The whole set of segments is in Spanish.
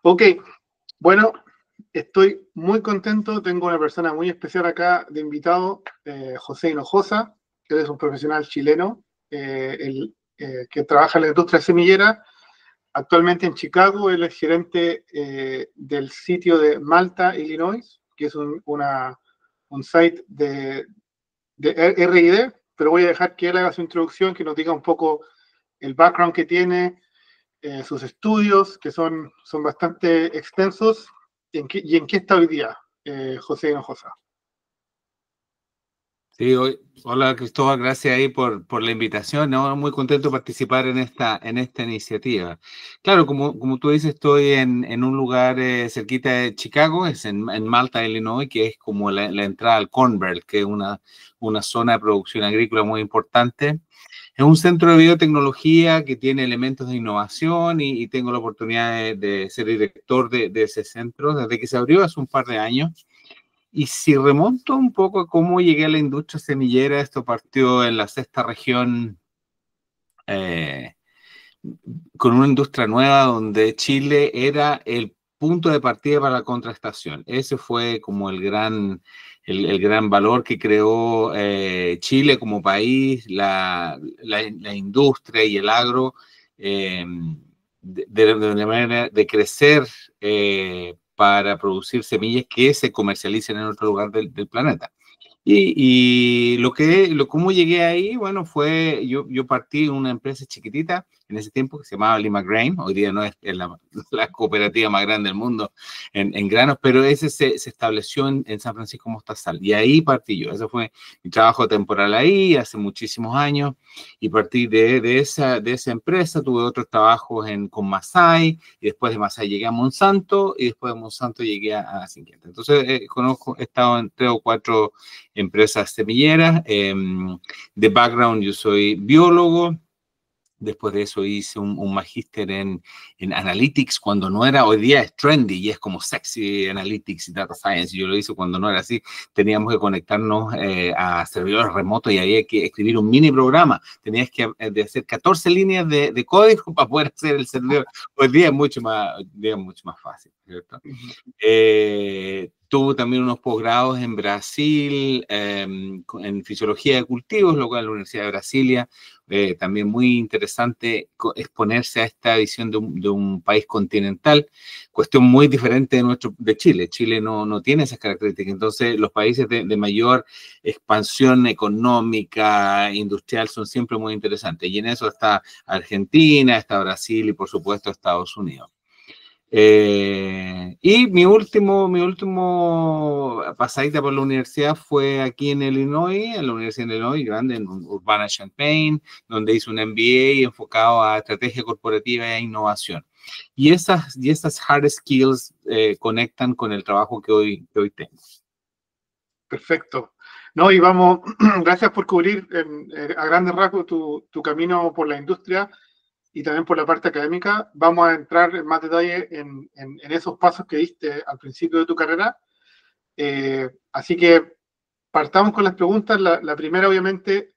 Ok, bueno, estoy muy contento. Tengo una persona muy especial acá de invitado, José Hinojosa, que es un profesional chileno que trabaja en la industria semillera. Actualmente en Chicago, él es gerente del sitio de Malta, Illinois, que es un site de R&D, pero voy a dejar que él haga su introducción, que nos diga un poco el background que tiene, sus estudios, que son bastante extensos, y en qué está hoy día José Hinojosa. Sí, hola Cristóbal, gracias ahí por la invitación, ¿no? Muy contento de participar en esta iniciativa. Claro, como tú dices, estoy en un lugar cerquita de Chicago, es en Malta, Illinois, que es como la entrada al Corn Belt, que es una zona de producción agrícola muy importante. Es un centro de biotecnología que tiene elementos de innovación y tengo la oportunidad de ser director de ese centro desde que se abrió hace un par de años. Y si remonto un poco a cómo llegué a la industria semillera, esto partió en la sexta región eh, con una industria nueva donde Chile era el punto de partida para la contrastación. Ese fue como el gran valor que creó Chile como país, la industria y el agro, de una manera de crecer para producir semillas que se comercialicen en otro lugar del planeta. Y cómo llegué ahí, bueno, yo partí en una empresa chiquitita en ese tiempo que se llamaba Lima Grain. Hoy día no es la cooperativa más grande del mundo en granos, pero ese se estableció en San Francisco Mostazal. Y ahí partí yo. Ese fue mi trabajo temporal ahí hace muchísimos años. Y partí de esa empresa. Tuve otros trabajos con Masai, y después de Masai llegué a Monsanto, y después de Monsanto llegué a Syngenta. Entonces, he estado en 3 o 4 empresas semilleras. De background, yo soy biólogo. Después de eso hice un magíster en Analytics, cuando no era, hoy día es trendy y es como sexy Analytics y Data Science. Yo lo hice cuando no era así. Teníamos que conectarnos a servidores remotos y había que escribir un mini programa. Tenías que hacer 14 líneas de código para poder hacer el servidor. Hoy día es mucho más fácil, ¿cierto? Tuve también unos posgrados en Brasil, en fisiología de cultivos, luego en la Universidad de Brasilia. También muy interesante exponerse a esta visión de un país continental, cuestión muy diferente de Chile. Chile no tiene esas características. Entonces, los países de mayor expansión económica, industrial, son siempre muy interesantes. Y en eso está Argentina, está Brasil y, por supuesto, Estados Unidos. Y mi último pasadita por la universidad fue aquí en Illinois, en la Universidad de Illinois, grande, en Urbana-Champaign, donde hice un MBA enfocado a estrategia corporativa e innovación. Y esas hard skills conectan con el trabajo que hoy tengo. Perfecto. No, y vamos, gracias por cubrir a grandes rasgos tu camino por la industria y también por la parte académica. Vamos a entrar en más detalle en esos pasos que diste al principio de tu carrera. Así que partamos con las preguntas. La primera, obviamente,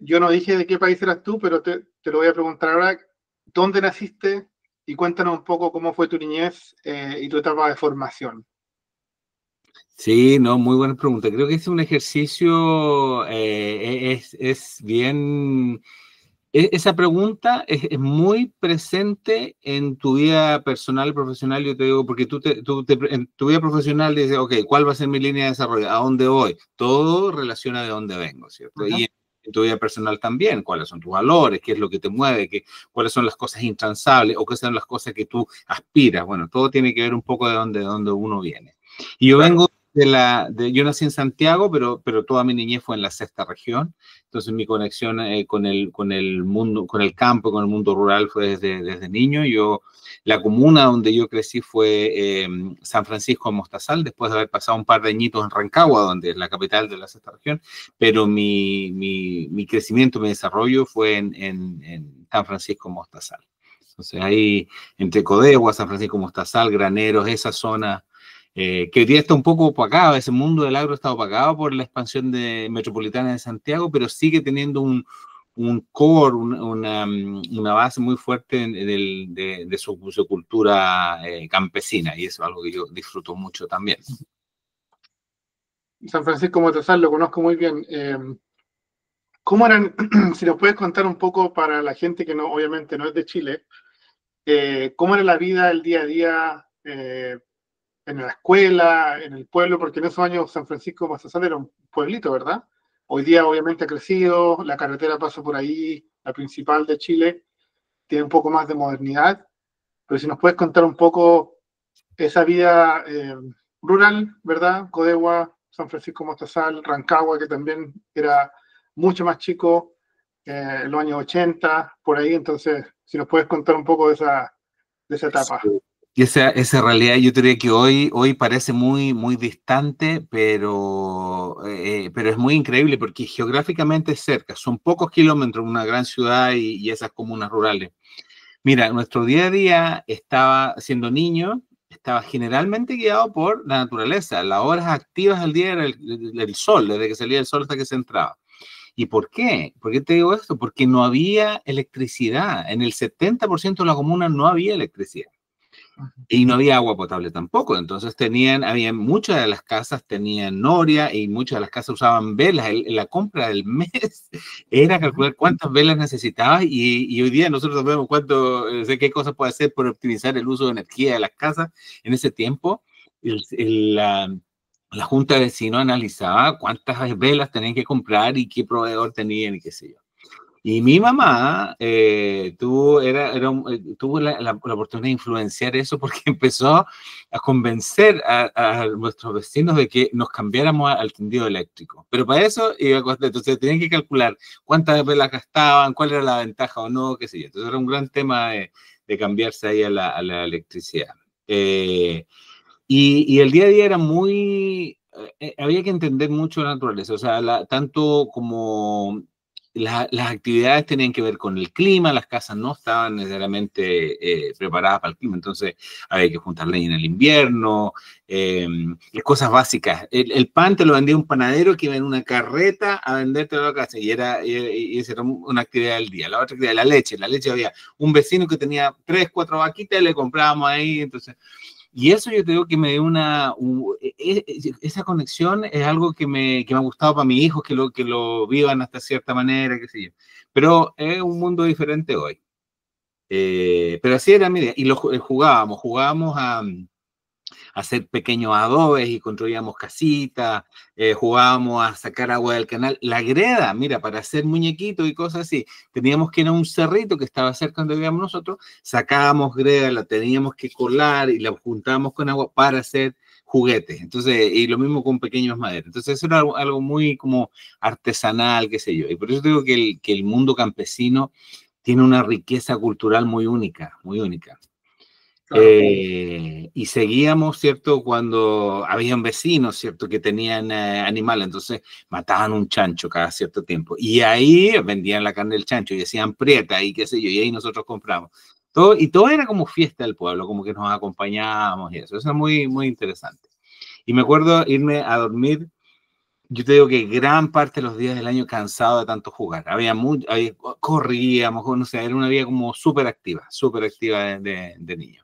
yo no dije de qué país eras tú, pero te lo voy a preguntar ahora. ¿Dónde naciste? Y cuéntanos un poco cómo fue tu niñez y tu etapa de formación. Sí, no, muy buena pregunta. Creo que es un ejercicio, es bien... Esa pregunta es muy presente en tu vida personal y profesional, yo te digo, porque en tu vida profesional dices, ok, ¿cuál va a ser mi línea de desarrollo? ¿A dónde voy? Todo relaciona de dónde vengo, ¿cierto? Uh-huh. Y en tu vida personal también, ¿cuáles son tus valores? ¿Qué es lo que te mueve? ¿Cuáles son las cosas intransables? ¿O qué son las cosas que tú aspiras? Bueno, todo tiene que ver un poco de dónde uno viene. Y yo vengo yo nací en Santiago, pero toda mi niñez fue en la sexta región. Entonces mi conexión con el mundo, con el campo, con el mundo rural fue desde niño. La comuna donde yo crecí fue San Francisco de Mostazal, después de haber pasado un par de añitos en Rancagua, donde es la capital de la sexta región, pero mi crecimiento, mi desarrollo fue en San Francisco de Mostazal. Entonces ahí, entre Codegua, San Francisco de Mostazal, Graneros, esa zona, que hoy día está un poco opacado, ese mundo del agro está opacado por la expansión metropolitana de Santiago, pero sigue teniendo un core, una base muy fuerte de su cultura campesina, y eso es algo que yo disfruto mucho también. San Francisco Motazal lo conozco muy bien. ¿Cómo eran, si nos puedes contar un poco para la gente que no, obviamente no es de Chile, cómo era la vida, el día a día en la escuela, en el pueblo? Porque en esos años San Francisco Motazal era un pueblito, ¿verdad? Hoy día obviamente ha crecido, la carretera pasa por ahí, la principal de Chile, tiene un poco más de modernidad, pero si nos puedes contar un poco esa vida rural, ¿verdad? Codegua, San Francisco Mostazal, Rancagua, que también era mucho más chico en los años 80, por ahí. Entonces, si nos puedes contar un poco de esa etapa. Y esa realidad yo diría que hoy parece muy distante, pero es muy increíble porque geográficamente es cerca. Son pocos kilómetros una gran ciudad y esas comunas rurales. Mira, nuestro día a día estaba, siendo niño, estaba generalmente guiado por la naturaleza. Las horas activas del día era el sol, desde que salía el sol hasta que se entraba. ¿Y por qué? ¿Por qué te digo esto? Porque no había electricidad. En el 70% de la comuna no había electricidad. Y no había agua potable tampoco. Entonces había muchas de las casas tenían noria y muchas de las casas usaban velas. La compra del mes era calcular cuántas velas necesitabas y hoy día nosotros sabemos qué cosas puede hacer por optimizar el uso de energía de las casas. En ese tiempo, la Junta de Vecinos analizaba cuántas velas tenían que comprar y qué proveedor tenían y qué sé yo. Y mi mamá tuvo la oportunidad de influenciar eso porque empezó a convencer a nuestros vecinos de que nos cambiáramos al tendido eléctrico. Pero para eso iba a costar, entonces tenían que calcular cuántas velas gastaban, cuál era la ventaja o no, qué sé yo. Entonces era un gran tema de cambiarse ahí a la electricidad. Y el día a día era había que entender mucho la naturaleza, o sea, tanto como las actividades tenían que ver con el clima, las casas no estaban necesariamente preparadas para el clima, entonces había que juntar leña en el invierno, cosas básicas. El pan te lo vendía un panadero que iba en una carreta a venderte a la casa, y esa era una actividad del día. La otra actividad, la leche había un vecino que tenía 3, 4 vaquitas y le comprábamos ahí, entonces... Y eso yo creo que me dio esa conexión es algo que me ha gustado para mis hijos, que lo vivan hasta cierta manera, qué sé yo. Pero es un mundo diferente hoy. Pero así era mi idea. Y jugábamos a hacer pequeños adobes y construíamos casitas, jugábamos a sacar agua del canal. La greda, mira, para hacer muñequitos y cosas así, teníamos que ir a un cerrito que estaba cerca donde vivíamos nosotros, sacábamos greda, la teníamos que colar y la juntábamos con agua para hacer juguetes. Entonces, y lo mismo con pequeños maderas. Entonces, eso era algo muy como artesanal, qué sé yo. Y por eso digo que el mundo campesino tiene una riqueza cultural muy única, muy única. Claro. Y seguíamos, ¿cierto? Cuando había un vecino, ¿cierto? Que tenían animales, entonces mataban un chancho cada cierto tiempo. Y ahí vendían la carne del chancho y decían prieta y qué sé yo, y ahí nosotros compramos. Todo era como fiesta del pueblo, como que nos acompañábamos y eso. Eso es muy interesante. Y me acuerdo irme a dormir. Yo te digo que gran parte de los días del año cansado de tanto jugar. Corríamos, no sé, era una vida como súper activa de niño.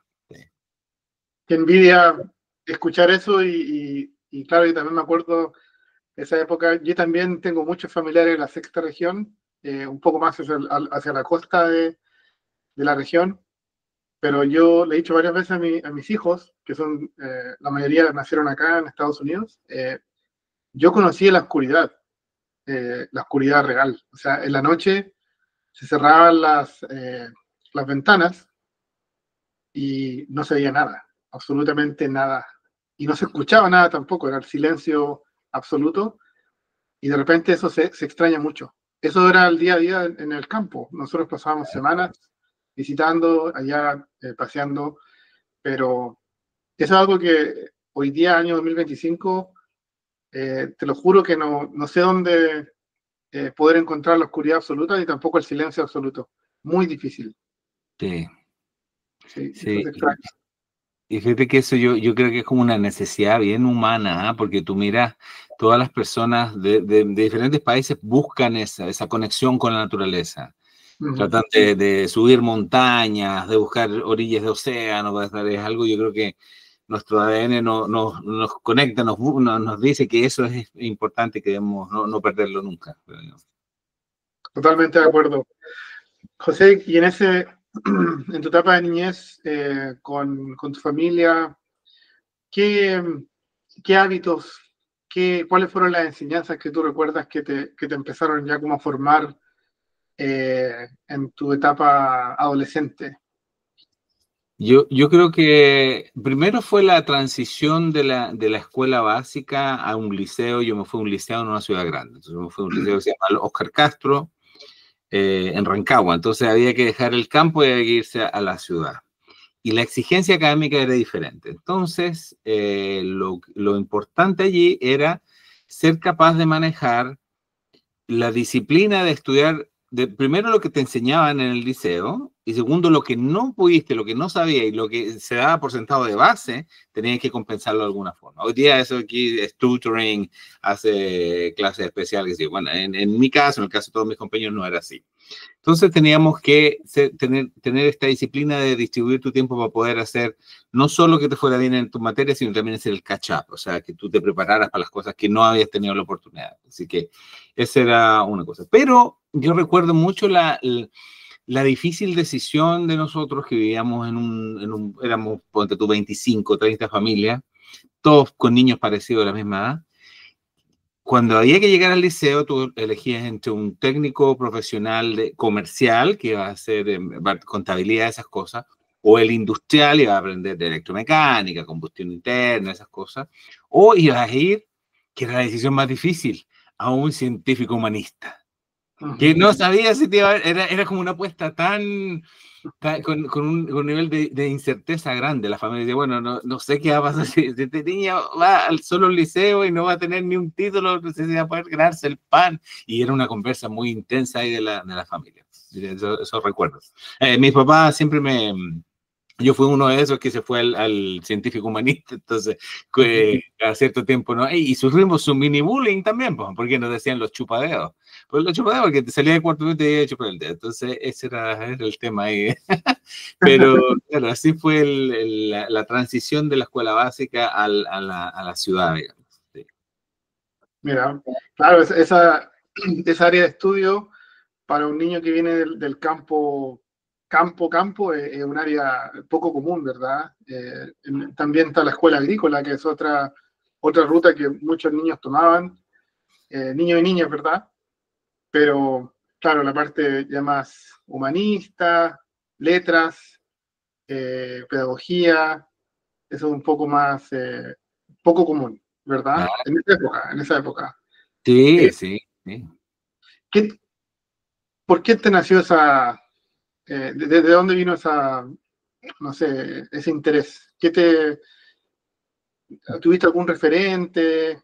Qué envidia escuchar eso y claro, yo también me acuerdo de esa época. Yo también tengo muchos familiares en la sexta región, un poco más hacia la costa de la región, pero yo le he dicho varias veces a mis hijos, que son, la mayoría nacieron acá en Estados Unidos, yo conocí la oscuridad real. O sea, en la noche se cerraban las ventanas y no se veía nada, absolutamente nada. Y no se escuchaba nada tampoco, era el silencio absoluto. Y de repente eso se extraña mucho. Eso era el día a día en el campo. Nosotros pasábamos semanas visitando, allá paseando, pero eso es algo que hoy día, año 2025, te lo juro que no sé dónde poder encontrar la oscuridad absoluta ni tampoco el silencio absoluto. Muy difícil. Sí, Sí, eso sí. se extraña. Y fíjate que eso yo creo que es como una necesidad bien humana, ¿eh? Porque tú miras todas las personas de diferentes países buscan esa conexión con la naturaleza. Tratan de subir montañas, de buscar orillas de océano, es algo, yo creo que nuestro ADN nos conecta, nos dice que eso es importante, que debemos no perderlo nunca. Totalmente de acuerdo. José, y en tu etapa de niñez con tu familia, ¿qué hábitos, cuáles fueron las enseñanzas que tú recuerdas que te empezaron ya como a formar en tu etapa adolescente? Yo creo que primero fue la transición de la escuela básica a un liceo. Yo me fui a un liceo en una ciudad grande. Entonces me fui a un liceo que se llama Oscar Castro, en Rancagua. Entonces había que dejar el campo y había que irse a la ciudad. Y la exigencia académica era diferente. Entonces, lo importante allí era ser capaz de manejar la disciplina de estudiar, primero lo que te enseñaban en el liceo, y segundo lo que no pudiste, lo que no sabías y lo que se daba por sentado de base, tenías que compensarlo de alguna forma. Hoy día eso aquí es tutoring, hace clases especiales. Bueno, en mi caso, en el caso de todos mis compañeros, no era así. Entonces teníamos que tener esta disciplina de distribuir tu tiempo para poder hacer no solo que te fuera bien en tu materia, sino también hacer el catch-up, o sea, que tú te prepararas para las cosas que no habías tenido la oportunidad. Así que esa era una cosa. Pero yo recuerdo mucho la difícil decisión de nosotros que vivíamos éramos, ponte tú, 25, 30 familias, todos con niños parecidos de la misma edad. Cuando había que llegar al liceo, tú elegías entre un técnico profesional comercial, que iba a hacer contabilidad, esas cosas, o el industrial, iba a aprender de electromecánica, combustión interna, esas cosas, o ibas a ir, que era la decisión más difícil, a un científico humanista, que no sabía si te iba era como una apuesta con un nivel de incerteza grande. La familia dice, bueno, no sé qué va a pasar si este niño va solo al liceo y no va a tener ni un título, no sé si va a poder ganarse el pan. Y era una conversa muy intensa ahí de la familia. Esos recuerdos. Mis papás siempre yo fui uno de esos que se fue al científico humanista, entonces a cierto tiempo, ¿no? Y sufrimos un mini bullying también, pues, porque nos decían los chupadeos. Pues los chupadeos, porque te salía de cuarto minuto y te iba a chupar el dedo. Entonces ese era el tema ahí. Pero claro, así fue la transición de la escuela básica a la ciudad, digamos. Sí. Mira, claro, esa área de estudio para un niño que viene del campo, es un área poco común, ¿verdad? También está la escuela agrícola, que es otra ruta que muchos niños tomaban, niños y niñas, ¿verdad? Pero, claro, la parte ya más humanista, letras, pedagogía, eso es un poco más, poco común, ¿verdad? Ah, En esa época. sí, sí, sí. ¿Por qué te nació de dónde vino no sé, ese interés? ¿Tuviste algún referente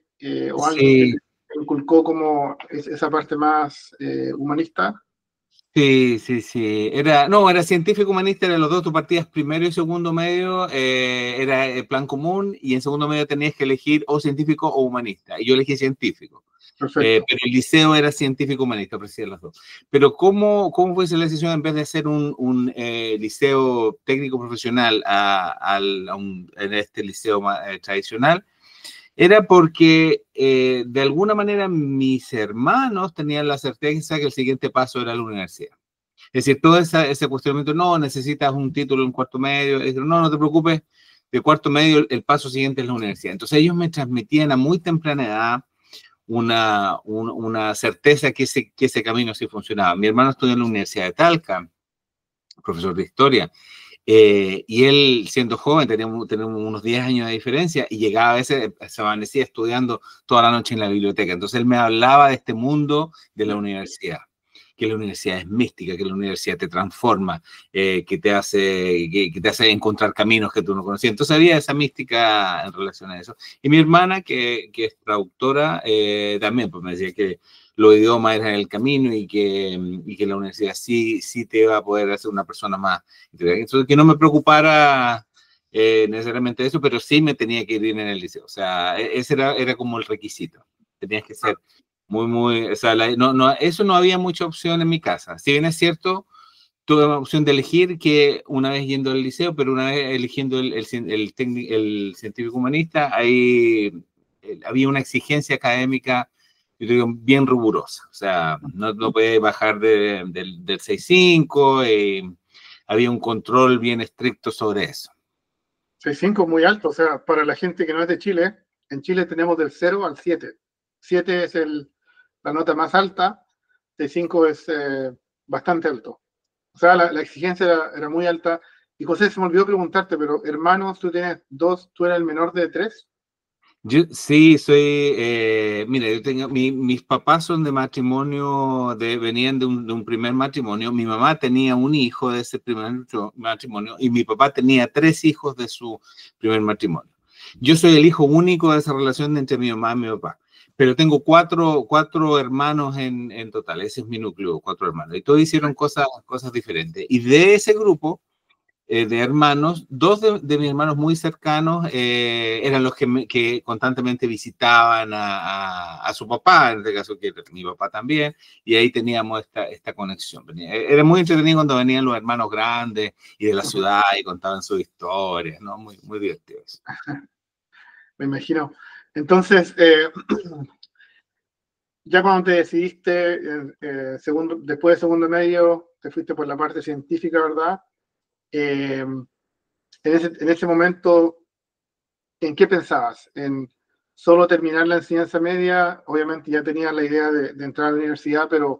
o alguien que Sí, te inculcó como esa parte más humanista? sí, sí, sí. Era científico humanista, eran los dos. Tú partías primero y segundo medio, era el plan común, y en segundo medio tenías que elegir o científico o humanista. Y yo elegí científico. Perfecto. Pero el liceo era científico humanista, precisamente las dos. Pero ¿cómo fue esa la decisión en vez de hacer un liceo técnico profesional en este liceo tradicional? Era porque de alguna manera mis hermanos tenían la certeza que el siguiente paso era la universidad. Es decir, todo ese cuestionamiento, no, necesitas un título en cuarto medio, no te preocupes, de cuarto medio el paso siguiente es la universidad. Entonces ellos me transmitían a muy temprana edad una certeza que ese camino sí funcionaba. Mi hermano estudió en la Universidad de Talca, profesor de historia, y él, siendo joven, tenemos unos 10 años de diferencia, y llegaba a veces, se amanecía estudiando toda la noche en la biblioteca. Entonces él me hablaba de este mundo de la universidad, que la universidad es mística, que la universidad te transforma, que te hace encontrar caminos que tú no conocías. Entonces había esa mística en relación a eso. Y mi hermana, que es traductora, también pues me decía que los idiomas eran el camino, y que la universidad sí te va a poder hacer una persona más. Entonces, que no me preocupara necesariamente eso, pero sí me tenía que ir bien en el liceo. O sea, ese era como el requisito. tenías que ser o sea, eso no había mucha opción en mi casa. Si bien es cierto, tuve la opción de elegir que una vez yendo al liceo, pero una vez eligiendo el científico humanista, ahí había una exigencia académica, yo digo, bien rigurosa. O sea, no puede bajar del 6.5, había un control bien estricto sobre eso. 6.5 es muy alto, o sea, para la gente que no es de Chile, en Chile tenemos del 0 al 7. 7 es la nota más alta, 6.5 es bastante alto. O sea, la exigencia era muy alta. Y José, se me olvidó preguntarte, pero hermanos, tú tienes 2, tú eres el menor de 3. Yo sí, mira, mis papás son de matrimonio, venían de un primer matrimonio. Mi mamá tenía un hijo de ese primer matrimonio y mi papá tenía 3 hijos de su primer matrimonio. Yo soy el hijo único de esa relación entre mi mamá y mi papá, pero tengo cuatro hermanos en total. Ese es mi núcleo, 4 hermanos. Y todos hicieron cosas diferentes. Y de ese grupo de hermanos, 2 de mis hermanos muy cercanos eran los que constantemente visitaban a su papá, en este caso que mi papá también, y ahí teníamos esta conexión. Era muy entretenido cuando venían los hermanos grandes y de la ciudad y contaban sus historias, ¿no? Muy, muy divertido eso. Me imagino. Entonces, ya cuando te decidiste, después de segundo medio, te fuiste por la parte científica, ¿verdad? En ese momento, ¿en qué pensabas? ¿En solo terminar la enseñanza media? Obviamente ya tenías la idea de entrar a la universidad, pero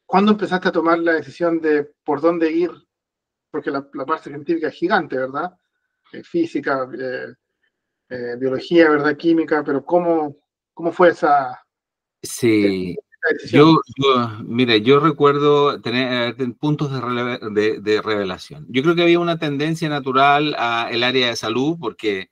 ¿cuándo empezaste a tomar la decisión de por dónde ir? Porque la parte científica es gigante, ¿verdad? Física, biología, ¿verdad? Química, pero ¿cómo fue esa Sí, decisión? mira, yo recuerdo tener puntos de revelación. Yo creo que había una tendencia natural al área de salud, porque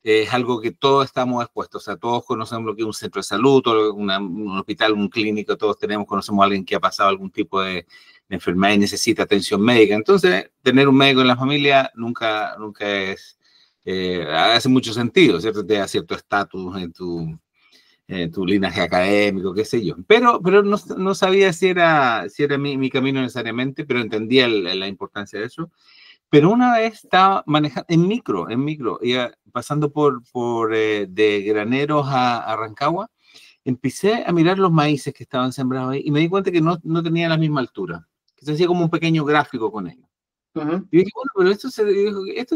es algo que todos estamos expuestos. O sea, todos conocemos lo que es un centro de salud, un hospital, un clínico, todos conocemos a alguien que ha pasado algún tipo de enfermedad y necesita atención médica. Entonces, tener un médico en la familia nunca hace mucho sentido, ¿cierto? Te da cierto estatus en tu linaje académico, qué sé yo. Pero no sabía si era mi camino necesariamente, pero entendía la importancia de eso. Pero una vez estaba manejando en micro, pasando de Graneros a Rancagua, empecé a mirar los maíces que estaban sembrados ahí y me di cuenta que no tenían la misma altura, que se hacía como un pequeño gráfico con ellos. Y dije, bueno, pero esto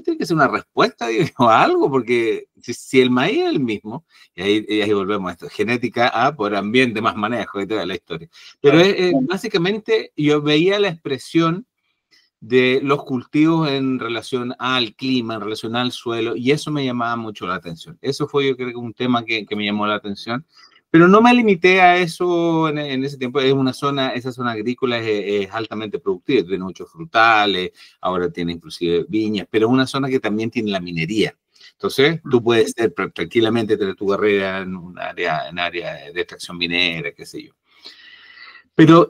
tiene que ser una respuesta, digo, a algo, porque si el maíz es el mismo, y ahí volvemos a esto, genética por ambiente más manejo y toda la historia. Pero básicamente yo veía la expresión de los cultivos en relación al clima, en relación al suelo, y eso me llamaba mucho la atención. Eso fue, yo creo, un tema que me llamó la atención. Pero no me limité a eso en ese tiempo. Esa zona agrícola es altamente productiva, tiene muchos frutales, ahora tiene inclusive viñas, pero es una zona que también tiene la minería. Entonces, tú puedes tranquilamente tener tu carrera en un área de extracción minera, qué sé yo. Pero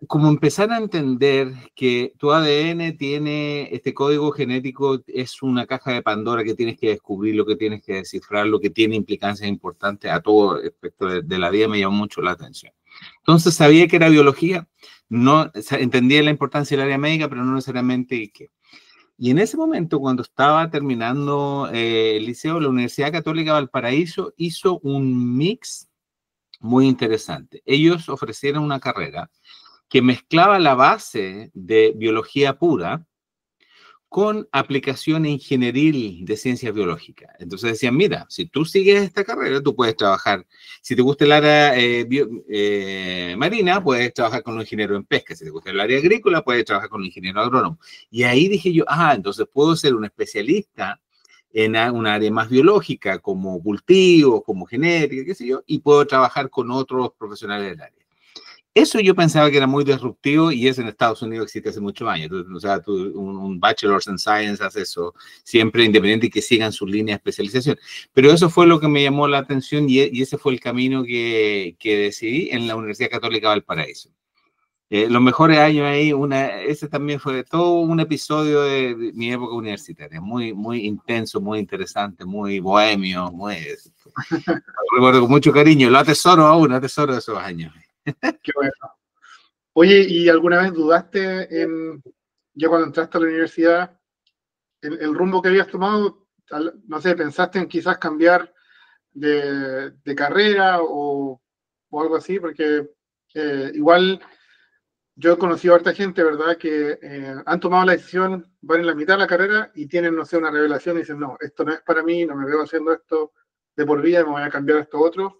como empezar a entender que tu ADN tiene este código genético, es una caja de Pandora que tienes que descubrir, lo que tienes que descifrar, lo que tiene implicancias importantes a todo respecto de la vida, me llamó mucho la atención. Entonces sabía que era biología, no entendía la importancia del área médica, pero no necesariamente qué. Y en ese momento, cuando estaba terminando el liceo, la Universidad Católica de Valparaíso hizo un mix muy interesante. Ellos ofrecieron una carrera que mezclaba la base de biología pura con aplicación ingenieril de ciencias biológicas. Entonces decían, mira, si tú sigues esta carrera, tú puedes trabajar, si te gusta el área marina, puedes trabajar con un ingeniero en pesca, si te gusta el área agrícola, puedes trabajar con un ingeniero agrónomo. Y ahí dije yo, entonces puedo ser un especialista en un área más biológica, como cultivo, como genética, qué sé yo, y puedo trabajar con otros profesionales del área. Eso yo pensaba que era muy disruptivo y eso en Estados Unidos existe hace muchos años. O sea, un Bachelor's in Science hace eso siempre, independiente y que sigan su línea de especialización. Pero eso fue lo que me llamó la atención y ese fue el camino que decidí en la Universidad Católica de Valparaíso. Los mejores años ahí, ese también fue todo un episodio de mi época universitaria, muy, muy intenso, muy interesante, muy bohemio, Lo recuerdo con mucho cariño, lo atesoro de esos años. Qué bueno. Oye, ¿y alguna vez dudaste ya cuando entraste a la universidad, el rumbo que habías tomado? No sé, ¿pensaste en quizás cambiar de carrera o algo así? Porque igual yo he conocido a harta gente, ¿verdad?, que han tomado la decisión, van en la mitad de la carrera y tienen, no sé, una revelación y dicen, no, esto no es para mí, no me veo haciendo esto de por vida, me voy a cambiar a esto otro.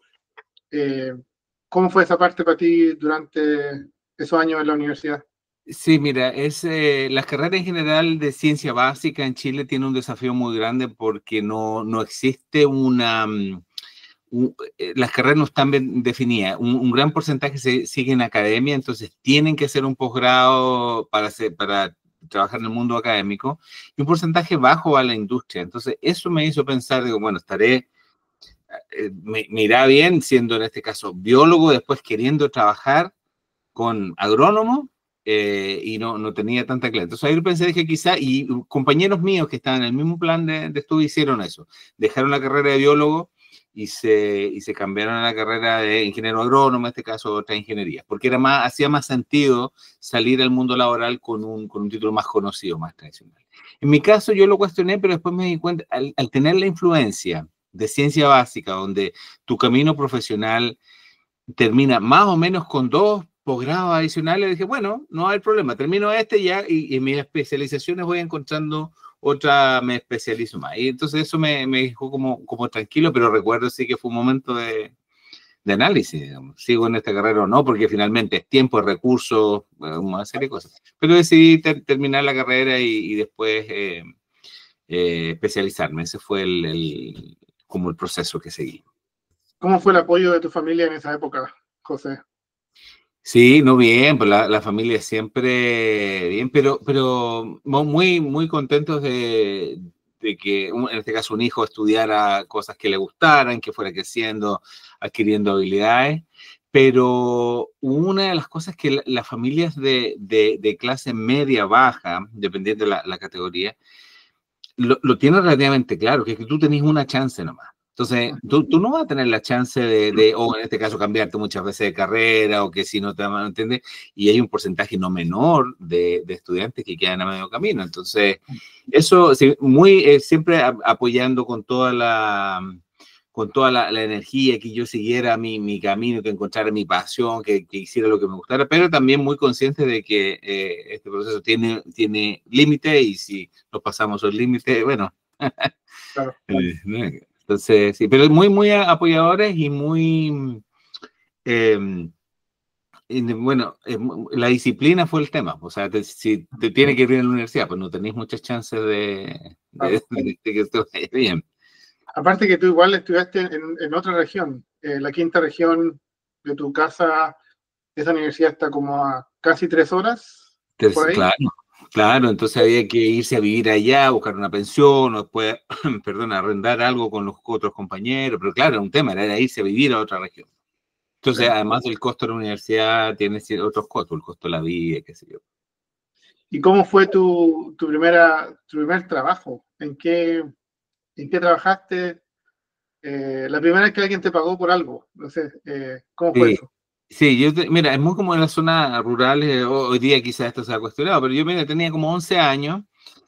¿Cómo fue esa parte para ti durante esos años en la universidad? Sí, mira, las carreras en general de ciencia básica en Chile tienen un desafío muy grande porque no existe las carreras no están bien definidas. Un gran porcentaje sigue en academia, entonces tienen que hacer un posgrado para trabajar en el mundo académico, y un porcentaje bajo va a la industria. Entonces, eso me hizo pensar, digo, bueno, me irá bien siendo en este caso biólogo, después queriendo trabajar con agrónomo, y no tenía tanta claridad. Entonces ahí pensé, dije quizá, y compañeros míos que estaban en el mismo plan de estudio hicieron eso, dejaron la carrera de biólogo y se cambiaron a la carrera de ingeniero agrónomo, en este caso otra ingeniería, porque hacía más sentido salir al mundo laboral con un título más conocido, más tradicional. En mi caso yo lo cuestioné, pero después me di cuenta, al tener la influencia de ciencia básica, donde tu camino profesional termina más o menos con 2 posgrados adicionales, dije, bueno, no hay problema, termino ya y en mis especializaciones voy encontrando otra, me especializo más. Y entonces eso me dejó como tranquilo, pero recuerdo sí que fue un momento de análisis, digamos. ¿Sigo en esta carrera o no? Porque finalmente es tiempo, recursos, una serie de cosas. Pero decidí terminar la carrera y después especializarme. Ese fue como el proceso que seguí. ¿Cómo fue el apoyo de tu familia en esa época, José? Sí, no bien, pues la familia siempre bien, pero muy, muy contentos de que en este caso un hijo estudiara cosas que le gustaran, que fuera creciendo, adquiriendo habilidades. Pero una de las cosas que las familias de clase media baja, dependiendo de la categoría, lo tienes relativamente claro, que es que tú tenés una chance nomás. Entonces, tú no vas a tener la chance o en este caso, cambiarte muchas veces de carrera, o que si no te van a entender, y hay un porcentaje no menor de estudiantes que quedan a medio camino. Entonces, eso, sí, siempre apoyando con toda la energía, que yo siguiera mi camino, que encontrara mi pasión, que hiciera lo que me gustara, pero también muy consciente de que este proceso tiene límite, y si nos pasamos el límite, bueno. Claro. Entonces, sí, pero muy, muy apoyadores y muy, bueno, la disciplina fue el tema. O sea, si te tiene que ir bien en la universidad, pues no tenéis muchas chances Claro. de que te vaya bien. Aparte que tú igual estudiaste en otra región, la quinta región de tu casa, esa universidad está como a casi 3 horas, por ahí. Claro, entonces había que irse a vivir allá, buscar una pensión, o después, perdón, arrendar algo con los otros compañeros, pero claro, un tema era irse a vivir a otra región. Entonces, además del costo de la universidad, tiene otros costos, el costo de la vida, qué sé yo. ¿Y cómo fue tu primer trabajo? ¿En qué trabajaste? La primera vez que alguien te pagó por algo, no sé, ¿cómo fue Sí, eso? sí, mira, es muy como en las zonas rurales, hoy día quizás esto se ha cuestionado, pero yo tenía como 11 años,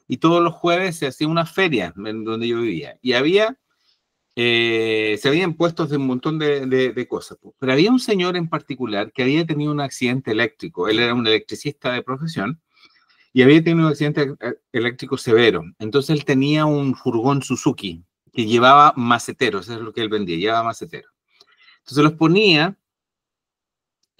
y todos los jueves se hacía una feria en donde yo vivía, y se habían puestos de un montón de cosas, pero había un señor en particular que había tenido un accidente eléctrico. Él era un electricista de profesión y había tenido un accidente eléctrico severo. Entonces él tenía un furgón Suzuki que llevaba maceteros, eso es lo que él vendía, llevaba maceteros. Entonces los ponía,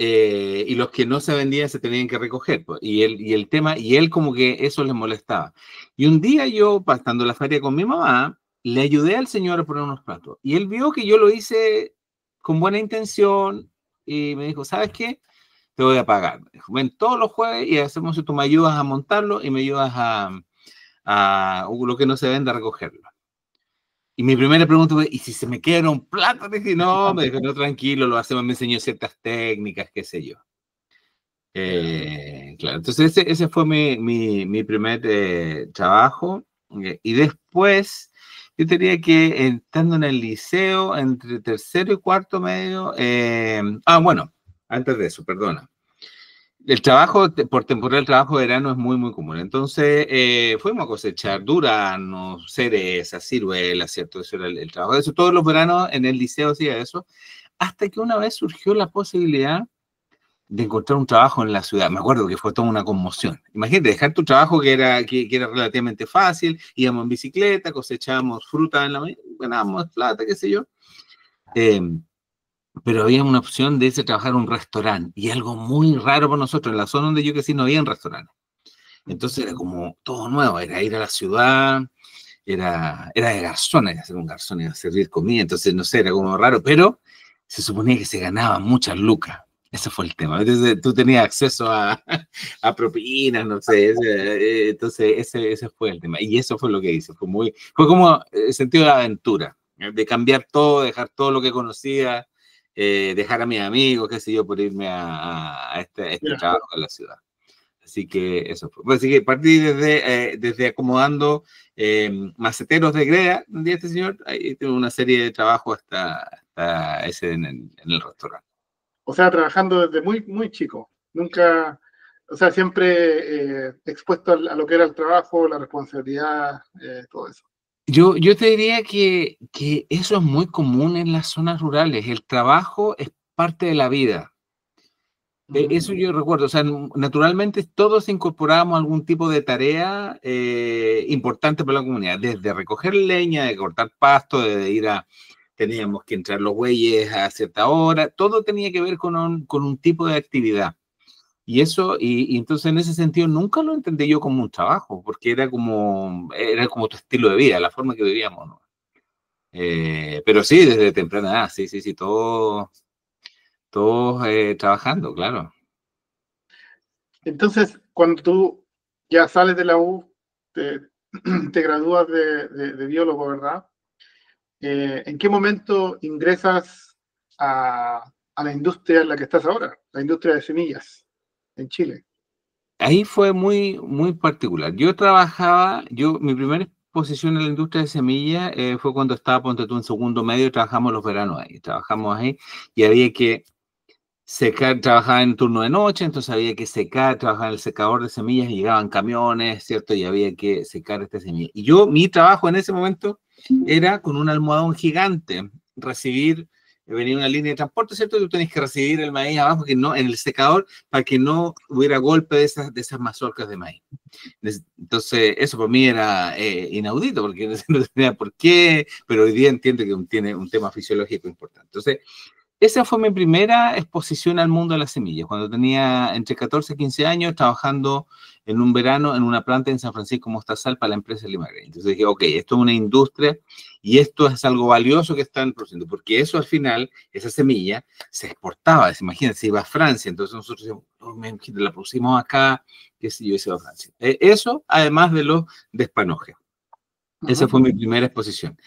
y los que no se vendían se tenían que recoger, pues. Y él como que eso les molestaba. Y un día yo, pasando la feria con mi mamá, le ayudé al señor a poner unos platos. Y él vio que yo lo hice con buena intención y me dijo, ¿sabes qué? Te voy a pagar. Me dijo, ven todos los jueves y hacemos, si tú me ayudas a montarlo y me ayudas a lo que no se vende, a recogerlo. Y mi primera pregunta fue, ¿y si se me queda un plato? Dije, no, me dijo, no, tranquilo, lo hacemos, me enseñó ciertas técnicas, qué sé yo. Claro, entonces ese fue mi primer trabajo, y después Yo diría que estando en el liceo, entre tercero y cuarto medio, bueno, antes de eso, perdona. El trabajo, por temporada, el trabajo de verano es muy, muy común. Entonces, fuimos a cosechar duranos, cerezas, ciruelas, ¿cierto? Eso era el trabajo. Eso todos los veranos en el liceo hacía eso. Hasta que una vez surgió la posibilidad de encontrar un trabajo en la ciudad. Me acuerdo que fue toda una conmoción. Imagínate, dejar tu trabajo que era relativamente fácil, íbamos en bicicleta, cosechábamos fruta en la mañana, ganábamos plata, qué sé yo. Pero había una opción de irse a trabajar en un restaurante, y algo muy raro para nosotros. En la zona donde yo crecí no había un restaurante. Entonces era como todo nuevo, era ir a la ciudad, era de garzón, era ser un garzón, era servir comida, entonces no sé, era como raro, pero se suponía que se ganaba muchas lucas. Ese fue el tema. Entonces tú tenías acceso a propinas, no sé, entonces ese fue el tema. Y eso fue lo que hice, fue como el sentido de aventura, de cambiar todo, dejar todo lo que conocía, dejar a mis amigos, qué sé yo, por irme a este trabajo en la ciudad. Así que eso fue. Así que partí desde acomodando maceteros de greda, un día este señor, ahí tuvo una serie de trabajo hasta ese en el restaurante. O sea, trabajando desde muy, muy chico. Nunca, o sea, siempre expuesto a lo que era el trabajo, la responsabilidad, todo eso. Yo te diría que eso es muy común en las zonas rurales. El trabajo es parte de la vida. Eso yo recuerdo, o sea, naturalmente todos incorporábamos algún tipo de tarea importante para la comunidad, desde recoger leña, de cortar pasto, teníamos que entrar los bueyes a cierta hora, todo tenía que ver con un tipo de actividad. Y eso, y entonces en ese sentido nunca lo entendí yo como un trabajo, porque era como tu estilo de vida, la forma que vivíamos, ¿no? Pero sí, desde temprana edad, sí, todos trabajando, claro. Entonces, cuando tú ya sales de la U, te gradúas de biólogo, ¿verdad? ¿En qué momento ingresas a la industria en la que estás ahora, la industria de semillas en Chile? Ahí fue muy, muy particular. Mi primera exposición en la industria de semillas fue cuando estaba, ponte tú, en segundo medio, trabajamos los veranos ahí, y había que secar, trabajaba en turno de noche, entonces había que secar, trabajaba en el secador de semillas y llegaban camiones, ¿cierto? Y había que secar esta semilla. Y mi trabajo en ese momento era con un almohadón gigante, venía una línea de transporte, ¿cierto? Y tú tenés que recibir el maíz abajo, en el secador, para que no hubiera golpe de esas mazorcas de maíz. Entonces, eso para mí era inaudito, porque no tenía por qué, pero hoy día entiendo que tiene un tema fisiológico importante. Entonces, esa fue mi primera exposición al mundo de las semillas, cuando tenía entre 14 y 15 años trabajando en un verano en una planta en San Francisco Mostazal para la empresa Limagreen. Entonces dije, ok, esto es una industria y esto es algo valioso que están produciendo, porque eso al final, esa semilla, se exportaba. Imagínense, se iba a Francia, entonces nosotros la pusimos acá, qué sé yo, y se iba a Francia. Eso, además de los despanojes. Esa fue mi primera exposición.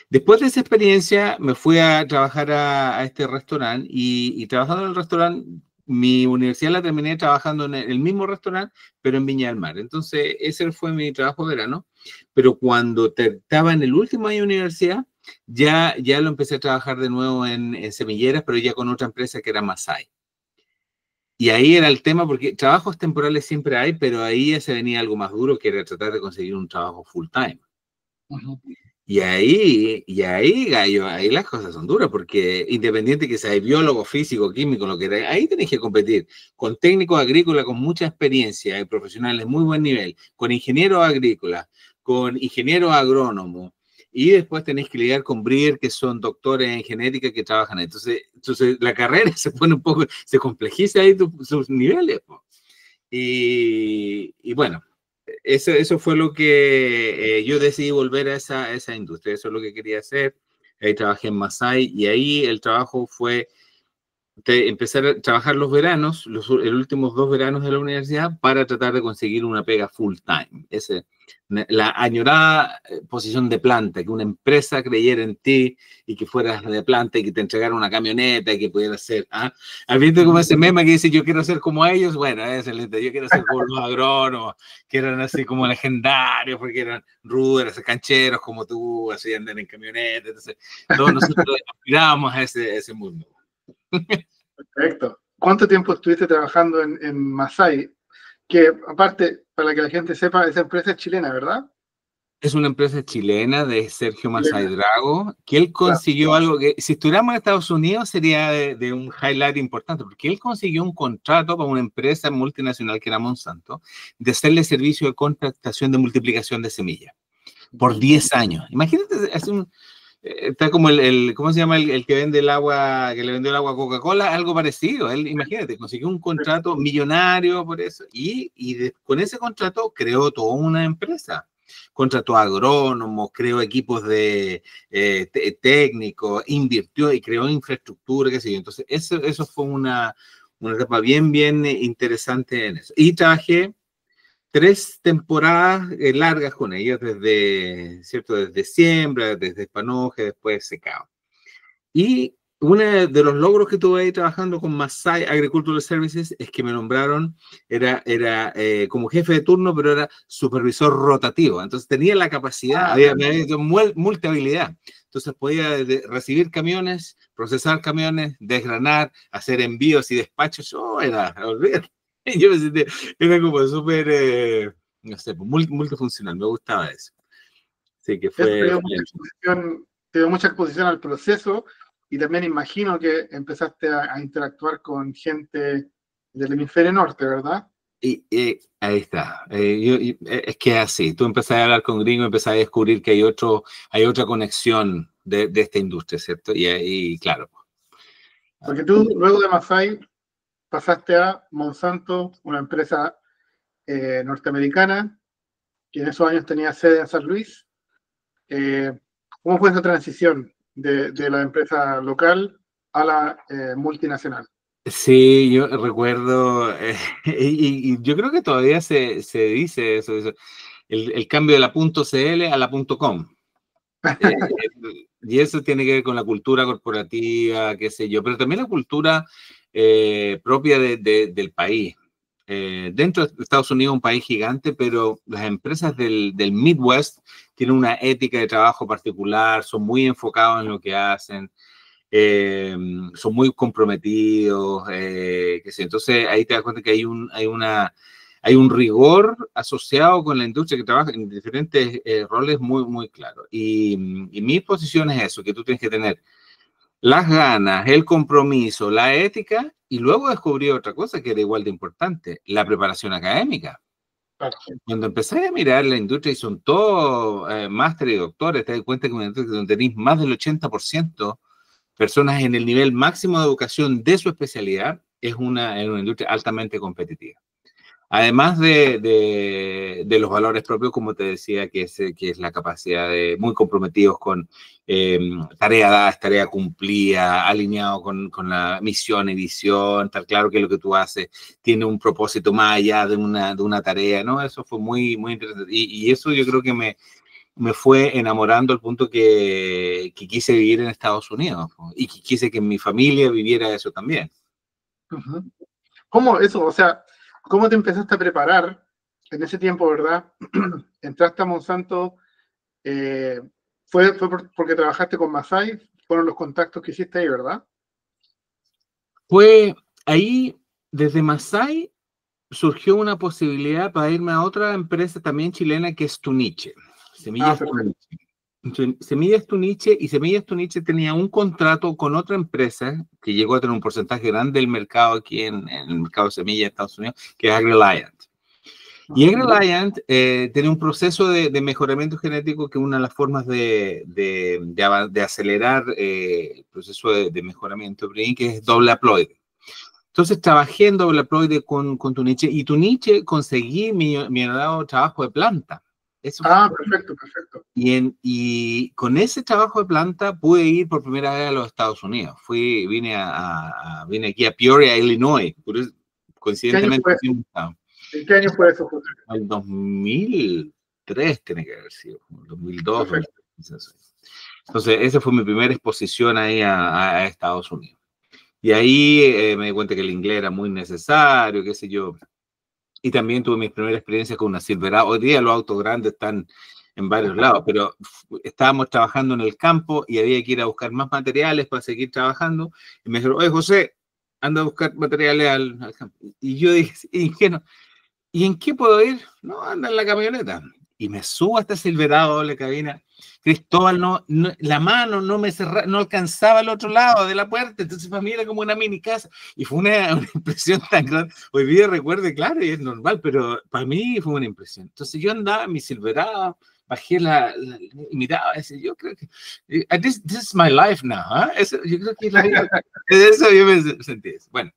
Después de esa experiencia me fui a trabajar a este restaurante y trabajando en el restaurante, mi universidad la terminé trabajando en el mismo restaurante, pero en Viña del Mar. Entonces ese fue mi trabajo de verano, pero cuando estaba en el último año de universidad, ya lo empecé a trabajar de nuevo en semilleras, pero ya con otra empresa que era Masai. Y ahí era el tema, porque trabajos temporales siempre hay, pero ahí ya se venía algo más duro, que era tratar de conseguir un trabajo full time. Y ahí, gallo, ahí las cosas son duras, porque independiente que seas biólogo, físico, químico, lo que sea, ahí tenés que competir con técnicos agrícolas con mucha experiencia, profesionales de muy buen nivel, con ingenieros agrícolas, con ingenieros agrónomos, y después tenés que lidiar con Brier, que son doctores en genética que trabajan ahí. Entonces la carrera se pone un poco, se complejiza ahí sus niveles. Y bueno, eso fue lo que yo decidí volver a esa industria. Eso es lo que quería hacer. Ahí trabajé en Masai y ahí el trabajo fue empezar a trabajar los veranos, los últimos 2 veranos de la universidad, para tratar de conseguir una pega full time. La añorada posición de planta, que una empresa creyera en ti y que fueras de planta y que te entregara una camioneta y que pudieras ser. ¿Has visto como ese meme que dice yo quiero ser como ellos? Bueno, yo quiero ser como los agrónomos, que eran así como legendarios, porque eran rudos, cancheros como tú, así andan en camioneta. Entonces, todos nosotros aspirábamos a ese mundo. Perfecto. ¿Cuánto tiempo estuviste trabajando en Masai? Que aparte, para que la gente sepa, esa empresa es chilena, ¿verdad? Es una empresa chilena de Sergio Masai Drago, que él consiguió algo que, si estuviéramos en Estados Unidos, sería de un highlight importante, porque él consiguió un contrato para una empresa multinacional que era Monsanto, de hacerle servicio de contratación de multiplicación de semillas por 10 años. Imagínate, está como ¿cómo se llama el que vende el agua, que le vendió el agua a Coca-Cola? Algo parecido. Él, imagínate, consiguió un contrato millonario por eso, con ese contrato creó toda una empresa. Contrató agrónomos, creó equipos de técnicos, invirtió y creó infraestructura, qué sé yo. Entonces, eso fue una etapa bien interesante en eso. Y trabajé 3 temporadas largas con ellos, desde siembra, desde espanoje, después secado. Y uno de los logros que tuve ahí trabajando con Masai Agricultural Services es que me nombraron, era como jefe de turno, pero era supervisor rotativo. Entonces tenía la capacidad, había multihabilidad. Entonces podía recibir camiones, procesar camiones, desgranar, hacer envíos y despachos. Olvídate. Yo me sentía, era como súper, no sé, multifuncional, me gustaba eso. Así que fue... Te dio mucha exposición al proceso y también imagino que empezaste a interactuar con gente del hemisferio norte, ¿verdad? Y ahí está. Es que es así. Tú empezás a hablar con gringos, empezás a descubrir que hay otra conexión de esta industria, ¿cierto? Y claro. Porque tú, luego de Masai, pasaste a Monsanto, una empresa norteamericana, que en esos años tenía sede en San Luis. ¿Cómo fue esa transición de la empresa local a la multinacional? Sí, yo recuerdo, y yo creo que todavía se dice eso, el cambio de la .cl a la .com. Y eso tiene que ver con la cultura corporativa, qué sé yo, pero también la cultura propia del país. Dentro de Estados Unidos, un país gigante, pero las empresas del Midwest tienen una ética de trabajo particular, son muy enfocados en lo que hacen, son muy comprometidos, qué sé. Entonces ahí te das cuenta que hay un rigor asociado con la industria que trabaja en diferentes roles muy claro. Y mi posición es eso, que tú tienes que tener las ganas, el compromiso, la ética, y luego descubrí otra cosa que era igual de importante, la preparación académica. Claro. Cuando empecé a mirar la industria y son todos máster y doctores, te das cuenta que una industria donde tenéis más del 80% personas en el nivel máximo de educación de su especialidad, es una industria altamente competitiva. Además de los valores propios, como te decía, que es la capacidad de muy comprometidos con tarea dada, tarea cumplida, alineado con la misión y visión, estar claro que lo que tú haces tiene un propósito más allá de una tarea, ¿no? Eso fue muy interesante. Y eso yo creo que me fue enamorando al punto que quise vivir en Estados Unidos y que quise que mi familia viviera eso también. ¿Cómo eso? O sea, ¿cómo te empezaste a preparar en ese tiempo, verdad? Entraste a Monsanto, fue porque trabajaste con Masai, fueron los contactos que hiciste ahí, ¿verdad? Fue ahí, desde Masai, surgió una posibilidad para irme a otra empresa también chilena que es Tuniche. Semillas Tuniche, y Semillas Tuniche tenía un contrato con otra empresa que llegó a tener un porcentaje grande del mercado aquí en el mercado de semillas de Estados Unidos, que es AgReliant. Y AgReliant tiene un proceso de mejoramiento genético que es una de las formas de acelerar el proceso de mejoramiento, que es doble haploide. Entonces trabajé en doble haploide con Tuniche, y Tuniche conseguí mi trabajo de planta. Eso Ah, fue. perfecto, perfecto. Y con ese trabajo de planta pude ir por primera vez a los Estados Unidos. Vine aquí a Peoria, Illinois. ¿Qué año Coincidentemente, fue eso? ¿En qué año fue eso, José? el 2003 tiene que haber sido, 2002, Perfecto. 2003. Entonces, esa fue mi primera exposición ahí a Estados Unidos. Y ahí me di cuenta que el inglés era muy necesario, qué sé yo. Y también tuve mis primeras experiencias con una Silverado. Hoy día los autos grandes están en varios lados, pero estábamos trabajando en el campo y había que ir a buscar más materiales para seguir trabajando. Y me dijeron, oye, José, anda a buscar materiales al campo. Y yo dije, ingenuo, ¿y en qué puedo ir? No, anda en la camioneta. Y me subo a esta Silverado doble cabina. Cristóbal, la mano no me no alcanzaba al otro lado de la puerta, entonces para mí era como una mini casa. Y fue una impresión tan grande. Hoy día recuerde, claro, y es normal, pero para mí fue una impresión. Entonces yo andaba en mi Silverado, bajé y miraba, yo creo que this is my life now. Yo creo que es la vida. Eso yo me sentí eso. Bueno.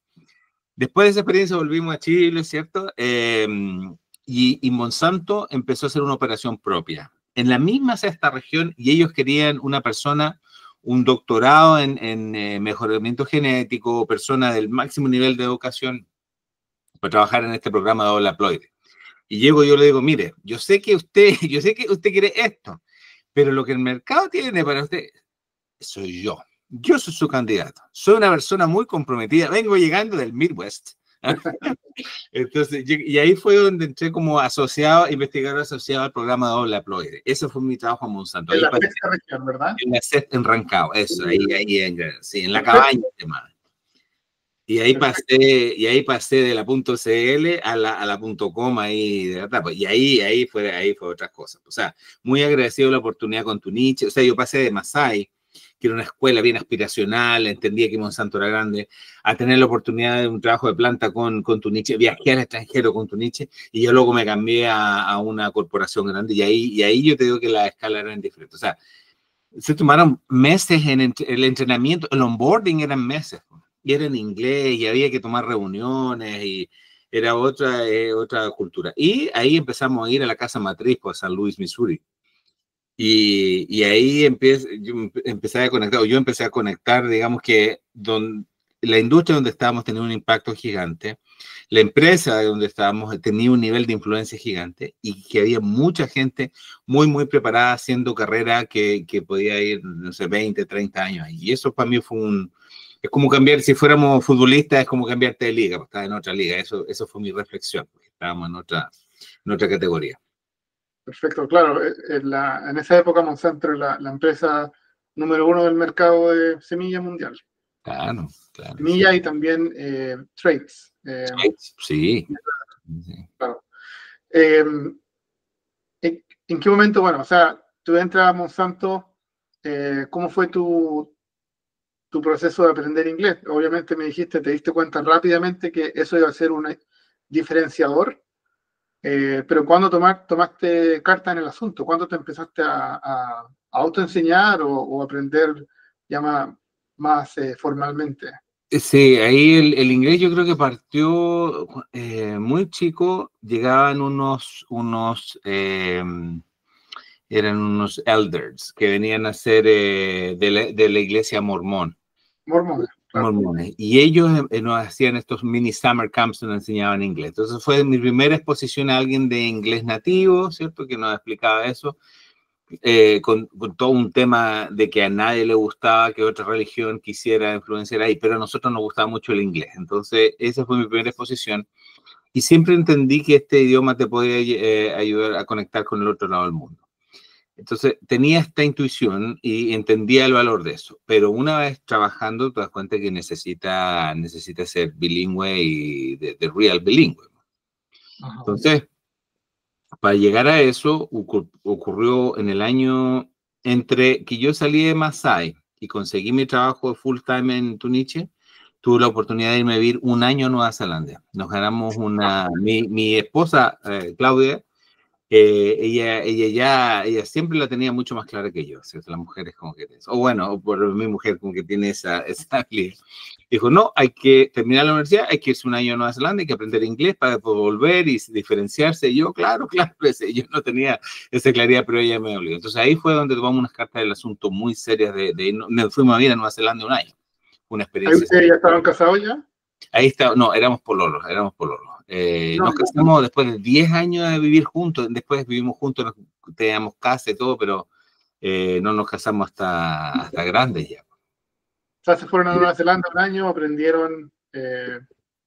Después de esa experiencia volvimos a Chile, ¿cierto? Y Monsanto empezó a hacer una operación propia. En la misma sexta región, y ellos querían una persona, un doctorado en mejoramiento genético, persona del máximo nivel de educación, para trabajar en este programa de doble haploide. Y llego yo le digo, mire, yo sé que usted quiere esto, pero lo que el mercado tiene para usted soy yo. Yo soy su candidato. Soy una persona muy comprometida. Vengo llegando del Midwest. Entonces, y ahí fue donde entré como asociado, investigador asociado al programa de doble haploide. Ese fue mi trabajo en Monsanto. En Ahí la pasé, sexta región, ¿verdad? en Rancagua, eso, sí, en la cabaña, Perfecto, además. perfecto. Y ahí pasé de la .cl a la .com ahí de la etapa. Y ahí fue otras cosas. O sea, muy agradecido la oportunidad con Tuniche. O sea, yo pasé de Masai, que era una escuela bien aspiracional, entendía que Monsanto era grande, a tener la oportunidad de un trabajo de planta con Tuniche, viajé al extranjero con Tuniche, y yo luego me cambié a una corporación grande, y ahí yo te digo que las escalas eran diferentes. O sea, se tomaron meses en el entrenamiento, el onboarding eran meses, y era en inglés, y había que tomar reuniones, y era otra cultura. Y ahí empezamos a ir a la casa matriz, pues, San Luis, Missouri. Y ahí empecé a conectar, o yo empecé a conectar, digamos que la industria donde estábamos tenía un impacto gigante, la empresa donde estábamos tenía un nivel de influencia gigante y que había mucha gente muy, muy preparada haciendo carrera que podía ir, no sé, 20, 30 años. Y eso para mí es como cambiar, si fuéramos futbolistas, es como cambiarte de liga, porque estaba en otra liga. Eso fue mi reflexión, porque estábamos en otra categoría. Perfecto, claro. En esa época Monsanto era la empresa número uno del mercado de semilla mundial. Claro, claro. Sí. Semilla y también traits. Sí. Claro. Eh, ¿En qué momento, bueno, o sea, tú entras a Monsanto, ¿cómo fue tu proceso de aprender inglés? Obviamente me dijiste, te diste cuenta rápidamente que eso iba a ser un diferenciador, pero ¿cuándo tomaste carta en el asunto? ¿Cuándo te empezaste a autoenseñar o aprender ya más formalmente? Sí, ahí el inglés yo creo que partió muy chico, llegaban eran unos elders que venían a ser de la iglesia Mormones, claro. mormones, y ellos nos hacían estos mini summer camps donde enseñaban inglés. Entonces fue mi primera exposición a alguien de inglés nativo, ¿cierto? Que nos explicaba eso. Con todo un tema de que a nadie le gustaba que otra religión quisiera influenciar ahí, pero a nosotros nos gustaba mucho el inglés. Entonces, esa fue mi primera exposición. Y siempre entendí que este idioma te podía ayudar a conectar con el otro lado del mundo. Entonces, tenía esta intuición y entendía el valor de eso. Pero una vez trabajando, te das cuenta que necesita ser bilingüe y de real bilingüe. Ajá. Entonces, para llegar a eso, ocurrió en el año entre que yo salí de Masai y conseguí mi trabajo full time en Tuniche, tuve la oportunidad de irme a vivir un año a Nueva Zelanda. Nos ganamos mi esposa, Claudia, ella siempre la tenía mucho más clara que yo, ¿cierto? Las mujeres como que, o bueno, por mi mujer como que tiene esa habilidad. Dijo, no, hay que terminar la universidad, hay que irse un año a Nueva Zelanda, hay que aprender inglés para poder volver y diferenciarse. Y yo, claro, yo no tenía esa claridad, pero ella me obligó. Entonces ahí fue donde tomamos unas cartas del asunto muy serias nos fuimos a vivir a Nueva Zelanda un año. Una ¿Ahí experiencia. ustedes ya estaban casados ya? Ahí está, no, éramos pololos. No, Nos casamos después de 10 años de vivir juntos, después vivimos juntos, teníamos casa y todo, pero no nos casamos hasta grandes ya. o sea, se fueron a Nueva Zelanda un año, aprendieron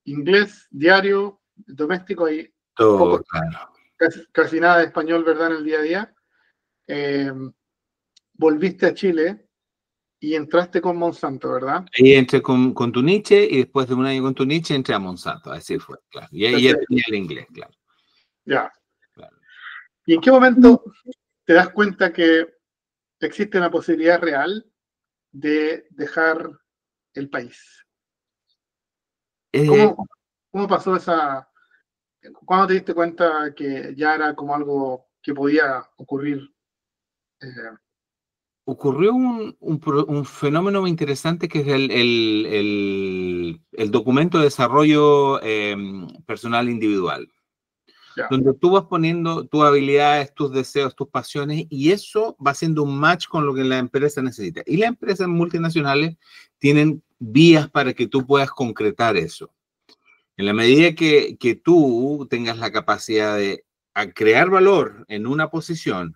inglés diario, doméstico y Todo, poco, claro. casi nada de español, ¿verdad? En el día a día. Volviste a Chile y entraste con Monsanto, ¿verdad? Ahí entré con tu Nietzsche y después de un año con tu Nietzsche entré a Monsanto, así fue, claro. Y ahí ya tenía el inglés, claro. Ya. Claro. ¿Y en qué momento te das cuenta que existe una posibilidad real de dejar el país? Eh, ¿Cómo pasó esa? ¿Cuándo te diste cuenta que ya era como algo que podía ocurrir? Ocurrió un fenómeno muy interesante que es el documento de desarrollo personal individual, Ya. donde tú vas poniendo tus habilidades, tus deseos, tus pasiones, y eso va haciendo un match con lo que la empresa necesita. Y las empresas multinacionales tienen vías para que tú puedas concretar eso. En la medida que tú tengas la capacidad de crear valor en una posición,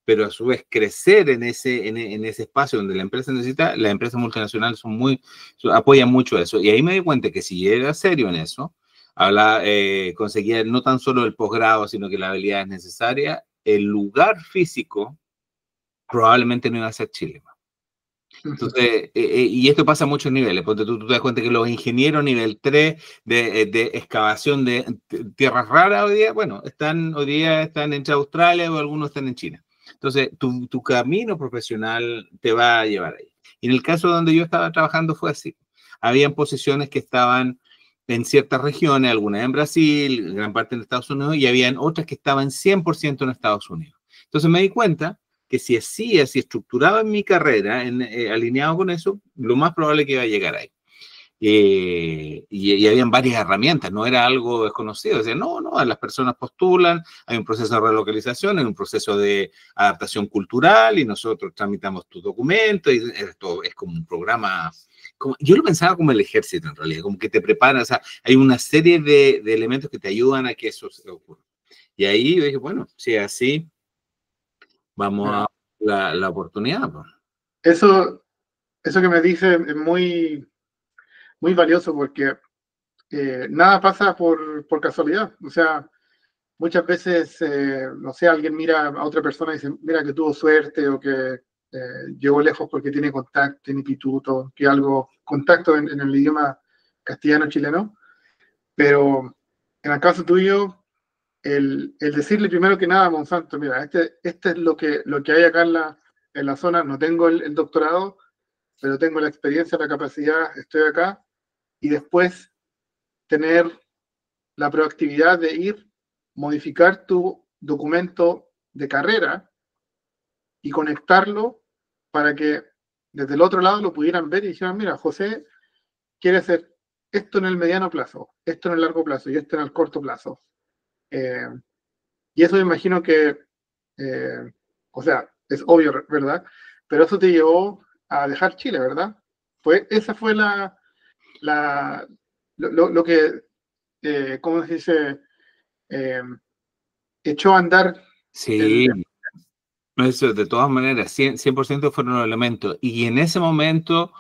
pero a su vez crecer en ese espacio donde la empresa necesita, las empresas multinacionales apoyan mucho eso. Y ahí me di cuenta que si era serio en eso, conseguía no tan solo el posgrado, sino que la habilidad es necesaria, el lugar físico probablemente no iba a ser Chile. Entonces, y esto pasa a muchos niveles, porque tú te das cuenta que los ingenieros nivel 3 de excavación de tierras raras hoy día están entre Australia o algunos están en China. Entonces, tu camino profesional te va a llevar ahí. Y en el caso donde yo estaba trabajando fue así. Habían posiciones que estaban en ciertas regiones, algunas en Brasil, gran parte en Estados Unidos, y habían otras que estaban 100% en Estados Unidos. Entonces me di cuenta que si estructuraba en mi carrera, alineado con eso, lo más probable es que iba a llegar ahí. Y habían varias herramientas, no era algo desconocido. Decían, no, las personas postulan, hay un proceso de relocalización, hay un proceso de adaptación cultural y nosotros tramitamos tus documentos y esto es como un programa. Yo lo pensaba como el ejército en realidad, como que te preparan, o sea, hay una serie de elementos que te ayudan a que eso se ocurra. Y ahí yo dije, bueno, si es así, vamos a la oportunidad. Pues. Eso que me dice es muy, muy valioso porque nada pasa por casualidad. O sea, muchas veces, no sé, alguien mira a otra persona y dice, mira que tuvo suerte o que llegó lejos porque tiene contacto, tiene pituto, que algo, contacto en el idioma castellano-chileno. Pero en el caso tuyo, el decirle primero que nada a Monsanto, mira, este es lo que hay acá en la zona, no tengo el doctorado, pero tengo la experiencia, la capacidad, estoy acá, y después tener la proactividad de ir, modificar tu documento de carrera y conectarlo para que desde el otro lado lo pudieran ver y dijeran, mira, José quiere hacer esto en el mediano plazo, esto en el largo plazo y esto en el corto plazo. Y eso me imagino que, o sea, es obvio, ¿verdad? Pero eso te llevó a dejar Chile, ¿verdad? Esa fue lo que, ¿cómo se dice? Echó a andar el... Sí, eso de todas maneras, 100% fueron los elementos. Y en ese momento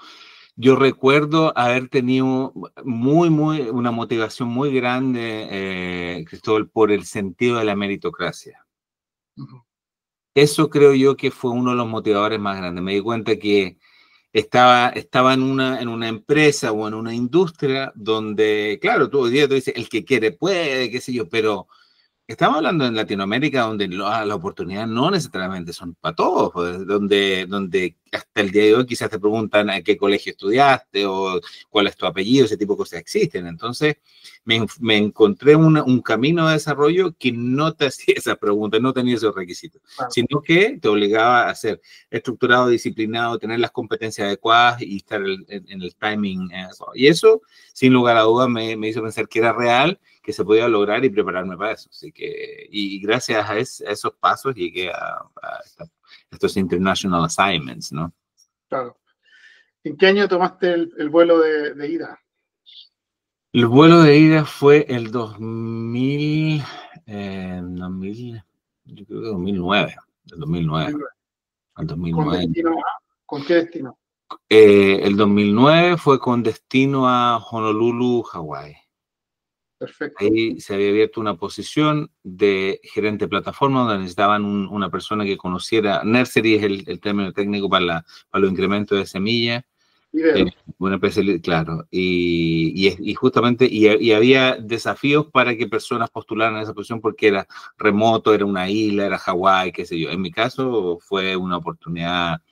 yo recuerdo haber tenido una motivación muy grande, Cristóbal, por el sentido de la meritocracia. Eso creo yo que fue uno de los motivadores más grandes. Me di cuenta que estaba en una empresa o en una industria donde, claro, tú hoy día tú dices, el que quiere puede, qué sé yo, pero estamos hablando en Latinoamérica, donde las oportunidades no necesariamente son para todos, pues, donde hasta el día de hoy quizás te preguntan a qué colegio estudiaste o cuál es tu apellido, ese tipo de cosas existen. Entonces, me encontré un camino de desarrollo que no te hacía esa pregunta, no tenía esos requisitos, Claro. sino que te obligaba a ser estructurado, disciplinado, tener las competencias adecuadas y estar en el timing. Y eso, sin lugar a dudas, me hizo pensar que era real, que se podía lograr y prepararme para eso. Así que, y gracias a esos pasos llegué a estos international assignments, ¿no? Claro. ¿En qué año tomaste el vuelo de ida? El vuelo de ida fue el 2000, yo creo que 2009, el 2009, 2009. el ¿Con 2009. destino con qué destino? El 2009 fue con destino a Honolulu, Hawái. Perfecto. Ahí se había abierto una posición de gerente de plataforma donde necesitaban una persona que conociera. Nursery es el término técnico para los incrementos de semillas. Vivero. Una especialidad, claro. Y justamente, y había desafíos para que personas postularan a esa posición porque era remoto, era una isla, era Hawái, qué sé yo. En mi caso fue una oportunidad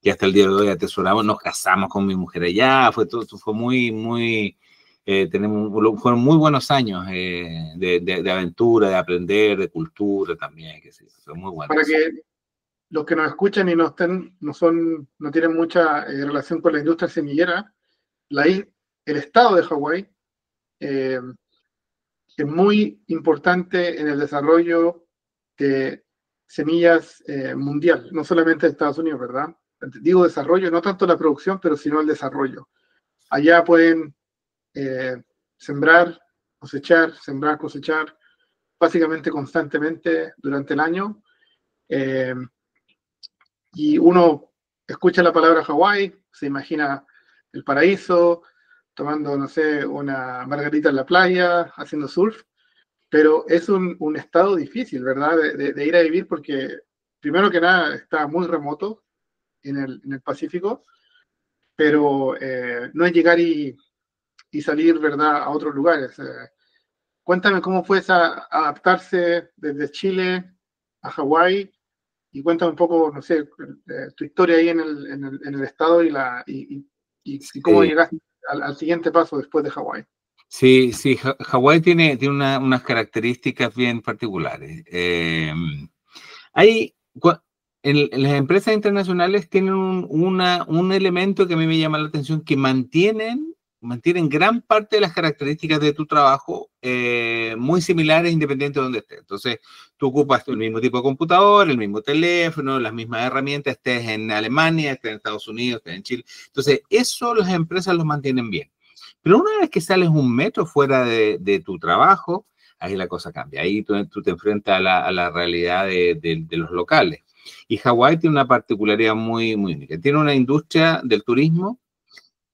que hasta el día de hoy atesoramos. Nos casamos con mi mujer allá, fue muy, muy, fueron muy buenos años de aventura, de aprender, de cultura también, qué sé yo. Fue muy bueno. Para que los que nos escuchan y no tienen mucha relación con la industria semillera, el estado de Hawái es muy importante en el desarrollo de semillas mundial, no solamente de Estados Unidos, ¿verdad? Digo desarrollo, no tanto la producción, pero sino el desarrollo. Allá pueden sembrar, cosechar, básicamente constantemente durante el año. Y uno escucha la palabra Hawái, se imagina el paraíso, tomando, no sé, una margarita en la playa, haciendo surf, pero es un estado difícil, ¿verdad? De ir a vivir porque, primero que nada, está muy remoto en el Pacífico, pero no es llegar y salir, ¿verdad?, a otros lugares. Cuéntame cómo fue adaptarse desde Chile a Hawái y cuéntame un poco, no sé, tu historia ahí en el estado y cómo llegaste al siguiente paso después de Hawái. Sí, sí, Hawái tiene unas características bien particulares. Hay, en las empresas internacionales tienen un elemento que a mí me llama la atención, que mantienen gran parte de las características de tu trabajo muy similares independiente de donde estés. Entonces, tú ocupas el mismo tipo de computador, el mismo teléfono, las mismas herramientas, estés en Alemania, estés en Estados Unidos, estés en Chile. Entonces, eso las empresas lo mantienen bien. Pero una vez que sales un metro fuera de tu trabajo, ahí la cosa cambia. Ahí tú te enfrentas a la realidad de los locales. Y Hawái tiene una particularidad muy, muy única. Tiene una industria del turismo,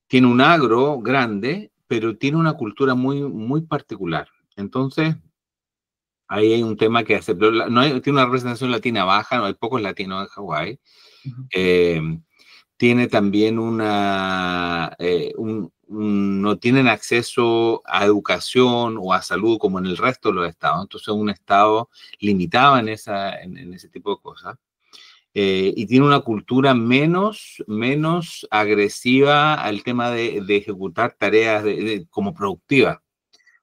tiene un agro grande, pero tiene una cultura muy, muy particular. Entonces, ahí hay un tema que hace. Tiene una representación latina baja, no hay pocos latinos en Hawái. Tiene también no tienen acceso a educación o a salud como en el resto de los estados. Entonces, un estado limitado en ese tipo de cosas. Y tiene una cultura menos agresiva al tema de ejecutar tareas como productivas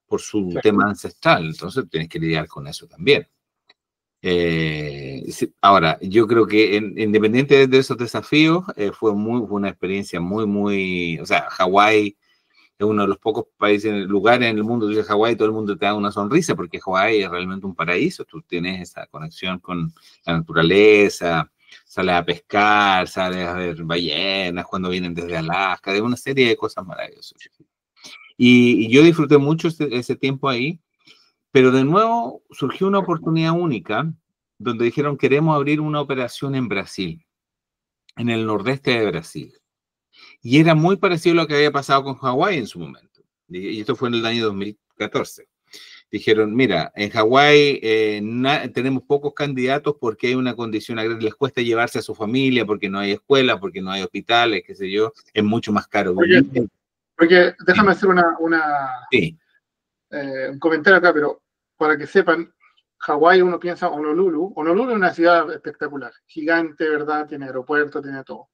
por su tema ancestral. Entonces, tienes que lidiar con eso también. Ahora, yo creo que independiente de esos desafíos, fue una experiencia muy, o sea, Hawái es uno de los pocos países, lugares en el mundo, dice Hawái, todo el mundo te da una sonrisa porque Hawái es realmente un paraíso, tú tienes esa conexión con la naturaleza, sales a pescar, sales a ver ballenas cuando vienen desde Alaska, de una serie de cosas maravillosas. Y yo disfruté mucho ese tiempo ahí. Pero de nuevo surgió una oportunidad única donde dijeron queremos abrir una operación en Brasil, en el nordeste de Brasil. Y era muy parecido a lo que había pasado con Hawái en su momento. Y esto fue en el año 2014. Dijeron, mira, en Hawái tenemos pocos candidatos porque hay una condición agraria, les cuesta llevarse a su familia, porque no hay escuelas, porque no hay hospitales, qué sé yo, es mucho más caro vivir. Oye, déjame hacer Sí. un comentario acá, pero para que sepan, Hawái uno piensa Honolulu. Honolulu es una ciudad espectacular, gigante, ¿verdad? Tiene aeropuerto, tiene todo.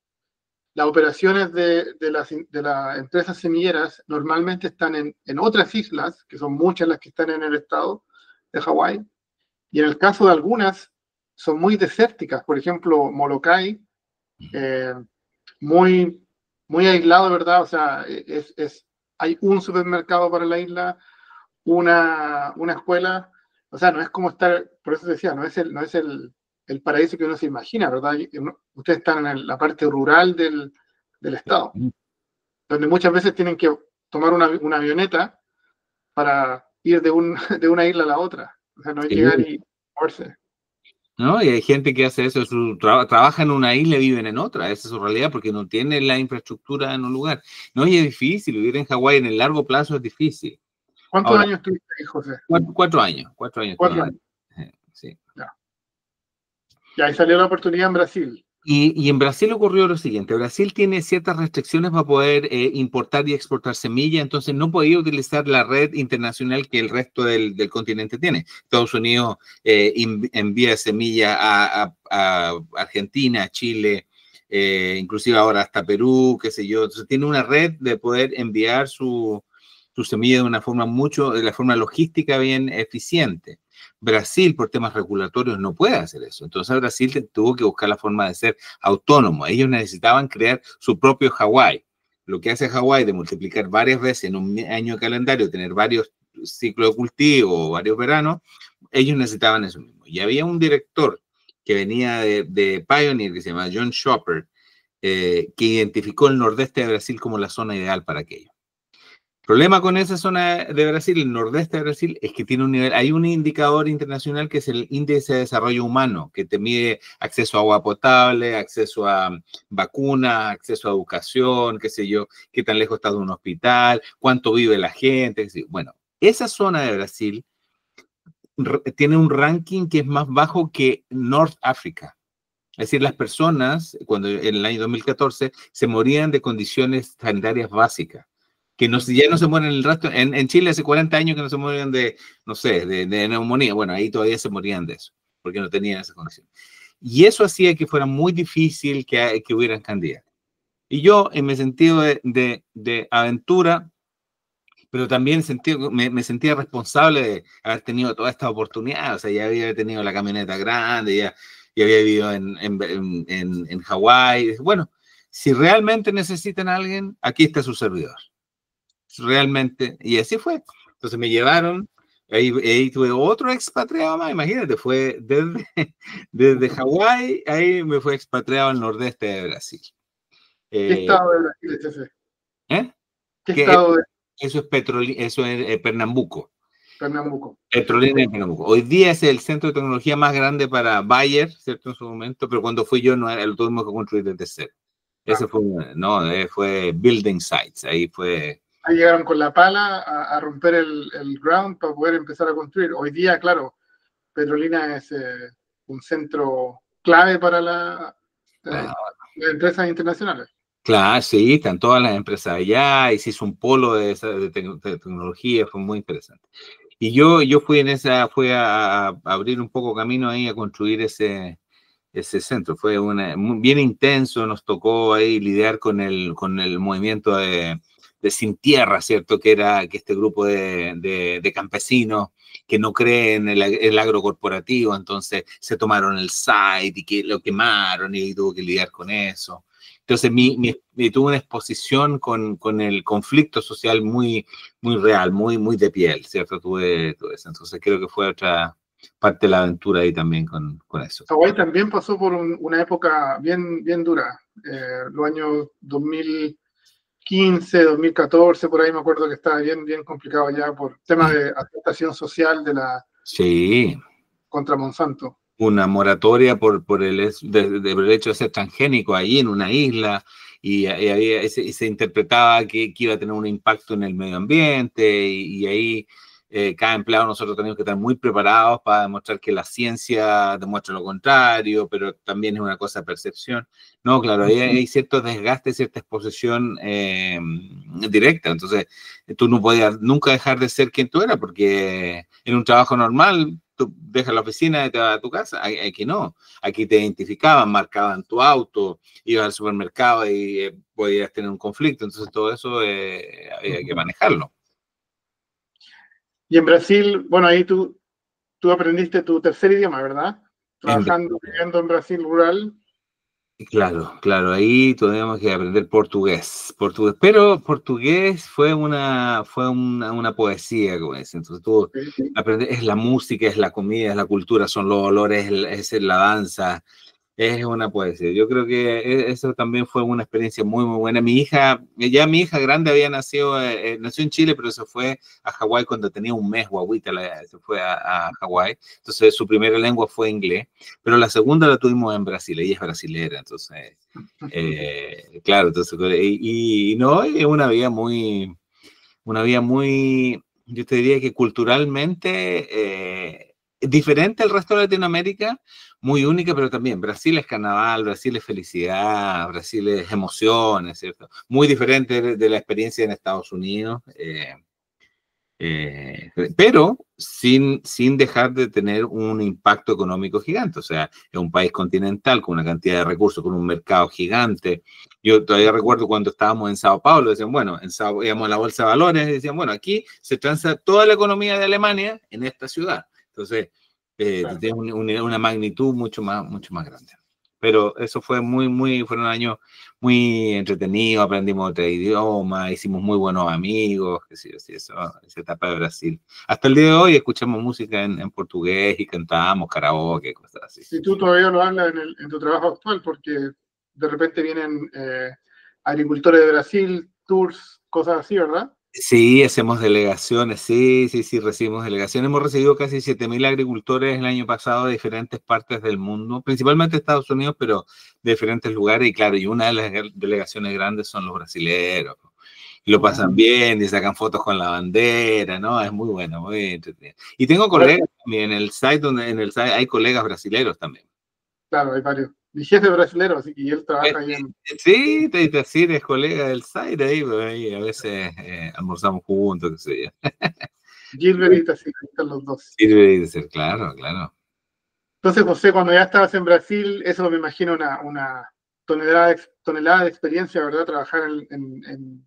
Las operaciones de las empresas semilleras normalmente están en otras islas, que son muchas las que están en el estado de Hawái, y en el caso de algunas son muy desérticas. Por ejemplo, Molokai, muy, muy aislado, ¿verdad? O sea, hay un supermercado para la isla, una escuela. O sea, no es como estar, por eso decía, no es el paraíso que uno se imagina, ¿verdad? Ustedes están en la parte rural del estado, donde muchas veces tienen que tomar una avioneta para ir de una isla a la otra. O sea, no es llegar Sí. y moverse. ¿No? Y hay gente que hace eso, trabaja en una isla y viven en otra, esa es su realidad, porque no tienen la infraestructura en un lugar. No, y es difícil, vivir en Hawái en el largo plazo es difícil. ¿Cuántos Ahora, años estuviste ahí, José? 4 años, 4 años. 4 años. Sí. Ya. Y ahí salió la oportunidad en Brasil. Y en Brasil ocurrió lo siguiente, Brasil tiene ciertas restricciones para poder importar y exportar semilla, entonces no podía utilizar la red internacional que el resto del continente tiene. Estados Unidos envía semilla a Argentina, a Chile, inclusive ahora hasta Perú, qué sé yo. Entonces tiene una red de poder enviar su semilla de la forma logística bien eficiente. Brasil, por temas regulatorios, no puede hacer eso. Entonces Brasil tuvo que buscar la forma de ser autónomo. Ellos necesitaban crear su propio Hawái. Lo que hace Hawái de multiplicar varias veces en un año calendario, tener varios ciclos de cultivo, varios veranos, ellos necesitaban eso mismo. Y había un director que venía de Pioneer, que se llama John Chopper, que identificó el nordeste de Brasil como la zona ideal para aquello. El problema con esa zona de Brasil, el nordeste de Brasil, es que tiene hay un indicador internacional que es el índice de desarrollo humano, que te mide acceso a agua potable, acceso a vacunas, acceso a educación, qué sé yo, qué tan lejos está de un hospital, cuánto vive la gente, qué sé yo. Bueno, esa zona de Brasil tiene un ranking que es más bajo que North Africa. Es decir, las personas, cuando en el año 2014, se morían de condiciones sanitarias básicas, que ya no se mueren el resto. En Chile hace 40 años que no se morían de, no sé, de neumonía. Bueno, ahí todavía se morían de eso, porque no tenían esa condición. Y eso hacía que fuera muy difícil que hubieran candidatos. Y yo, en mi sentido de aventura, pero también me sentía responsable de haber tenido toda esta oportunidad. O sea, ya había tenido la camioneta grande, ya había vivido en Hawái. Bueno, si realmente necesitan a alguien, aquí está su servidor. Realmente, y así fue. Entonces me llevaron, ahí tuve otro expatriado más, imagínate, fue desde Hawái, ahí me fue expatriado al nordeste de Brasil. ¿Qué estado de Brasil es ese? ¿Qué estado de Eso es Pernambuco. Pernambuco? Petrolina en Pernambuco. Hoy día es el centro de tecnología más grande para Bayer, ¿cierto? En su momento, pero cuando fui yo, no lo tuvimos que construir desde cero. Ese fue Building Sites, ahí fue. Ahí llegaron con la pala a romper el ground para poder empezar a construir. Hoy día, claro, Petrolina es un centro clave para las empresas internacionales. Claro, sí, están todas las empresas allá, y se hizo un polo de tecnología, fue muy interesante. Y yo fui a abrir un poco camino ahí, a construir ese centro. Fue bien intenso, nos tocó ahí lidiar con el movimiento de Sin Tierra, ¿cierto? Que este grupo de campesinos que no creen en el agrocorporativo, entonces se tomaron el site y que lo quemaron y tuvo que lidiar con eso. Entonces tuve una exposición con el conflicto social muy, muy real, muy, muy de piel, ¿cierto? Tuve eso. Entonces creo que fue otra parte de la aventura ahí también con eso. Hawái también pasó por una época bien, bien dura, los años 2015, 2014, por ahí me acuerdo que estaba bien, bien complicado ya por temas de aceptación social Sí. Contra Monsanto. Una moratoria por el hecho de ser transgénico ahí en una isla, y se interpretaba que iba a tener un impacto en el medio ambiente, y ahí cada empleado nosotros tenemos que estar muy preparados para demostrar que la ciencia demuestra lo contrario, pero también es una cosa de percepción. No, claro, ahí hay cierto desgaste, cierta exposición directa. Entonces tú no podías nunca dejar de ser quien tú eras, porque en un trabajo normal tú dejas la oficina y te vas a tu casa. Aquí no, aquí te identificaban, marcaban tu auto, ibas al supermercado y podías tener un conflicto, entonces todo eso había que manejarlo. Y en Brasil, bueno, ahí tú aprendiste tu tercer idioma, ¿verdad? Trabajando, viviendo en Brasil rural. Claro, claro, ahí tuvimos que aprender portugués, pero portugués fue una poesía, como dicen. Entonces tú aprendes, es la música, es la comida, es la cultura, son los olores, es la danza, es una poesía. Yo creo que eso también fue una experiencia muy, muy buena. Mi hija grande había nació en Chile, pero se fue a Hawái cuando tenía un mes, guaguita, se fue a Hawái. Entonces su primera lengua fue inglés, pero la segunda la tuvimos en Brasil, ella es brasilera, entonces, claro, entonces, y no, es una vida muy, yo te diría que culturalmente diferente al resto de Latinoamérica, muy única, pero también Brasil es carnaval, Brasil es felicidad, Brasil es emociones, ¿cierto? Muy diferente de la experiencia en Estados Unidos, pero sin dejar de tener un impacto económico gigante. O sea, es un país continental con una cantidad de recursos, con un mercado gigante. Yo todavía recuerdo cuando estábamos en Sao Paulo, decían, bueno, íbamos a la Bolsa de Valores, decían, bueno, aquí se transa toda la economía de Alemania en esta ciudad. Entonces, tiene una magnitud mucho más grande. Pero eso fue fueron años muy entretenidos, aprendimos otro idioma, hicimos muy buenos amigos, esa etapa de Brasil. Hasta el día de hoy escuchamos música en portugués y cantamos karaoke, cosas así. Y tú todavía lo hablas en tu trabajo actual, porque de repente vienen agricultores de Brasil, tours, cosas así, ¿verdad? Sí, hacemos delegaciones, sí, recibimos delegaciones. Hemos recibido casi 7.000 agricultores el año pasado de diferentes partes del mundo, principalmente Estados Unidos, pero de diferentes lugares. Y claro, y una de las delegaciones grandes son los brasileros. Y lo pasan bien y sacan fotos con la bandera, ¿no? Es muy bueno, muy entretenido. Y tengo colegas también en el site hay colegas brasileros también. Claro, hay varios. Mi jefe es brasilero, así que él trabaja ahí en... Sí, sí, eres colega del site ahí a veces almorzamos juntos, qué sé yo. Gilbert y Tassi, están los dos. Sirve de ser, claro. Entonces, José, cuando ya estabas en Brasil, eso me imagino una tonelada de experiencia, ¿verdad? Trabajar en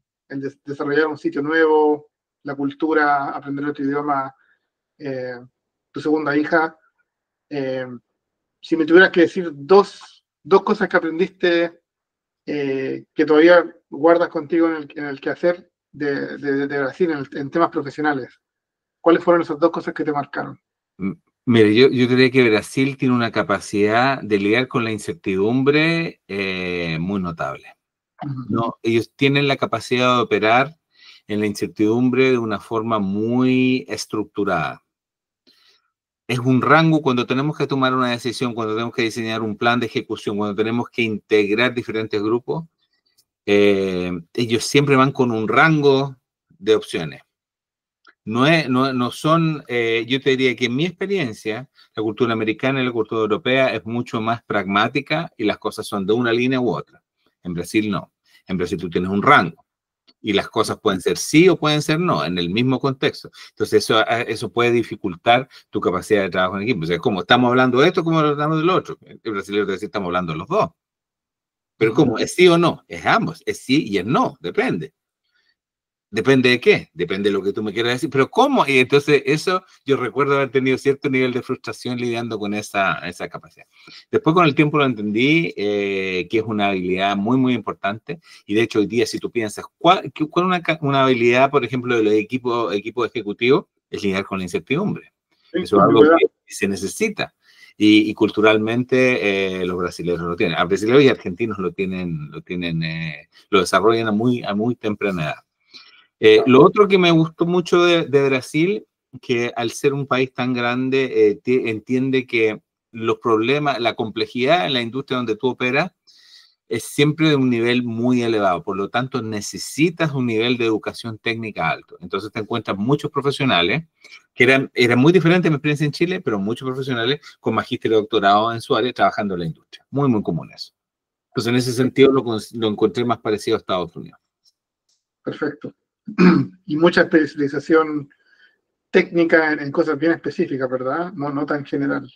desarrollar un sitio nuevo, la cultura, aprender otro idioma, tu segunda hija. Si me tuvieras que decir dos cosas que aprendiste que todavía guardas contigo en el quehacer de Brasil, en temas profesionales, ¿cuáles fueron esas dos cosas que te marcaron? Mire, yo diría que Brasil tiene una capacidad de lidiar con la incertidumbre muy notable. ¿No? Ellos tienen la capacidad de operar en la incertidumbre de una forma muy estructurada. Es un rango cuando tenemos que tomar una decisión, cuando tenemos que diseñar un plan de ejecución, cuando tenemos que integrar diferentes grupos, ellos siempre van con un rango de opciones. No son, yo te diría que en mi experiencia, la cultura americana y la cultura europea es mucho más pragmática y las cosas son de una línea u otra. En Brasil no. En Brasil tú tienes un rango y las cosas pueden ser sí o pueden ser no en el mismo contexto. Entonces eso puede dificultar tu capacidad de trabajo en equipo. O sea, como estamos hablando de esto, como hablamos del otro. El brasileño te dice, estamos hablando de los dos. Pero ¿cómo? ¿Es sí o no? Es ambos. Es sí y es no. Depende. ¿Depende de qué? Depende de lo que tú me quieras decir. ¿Pero cómo? Y entonces eso, yo recuerdo haber tenido cierto nivel de frustración lidiando con esa capacidad. Después con el tiempo lo entendí, que es una habilidad muy importante. Y de hecho hoy día, si tú piensas, ¿cuál una habilidad, por ejemplo, de los equipos ejecutivos? Es lidiar con la incertidumbre. Sí, eso es algo que se necesita. Y culturalmente los brasileños lo tienen. A brasileños y argentinos lo desarrollan a muy temprana edad. Lo otro que me gustó mucho de Brasil, que al ser un país tan grande, entiende que los problemas, la complejidad en la industria donde tú operas es siempre de un nivel muy elevado. Por lo tanto, necesitas un nivel de educación técnica alto. Entonces te encuentras muchos profesionales, que eran muy diferentes a mi experiencia en Chile, pero muchos profesionales con magíster y doctorado en su área trabajando en la industria. Muy común eso. Entonces, en ese sentido, lo encontré más parecido a Estados Unidos. Perfecto. Y mucha especialización técnica en cosas bien específicas, ¿verdad? No tan general.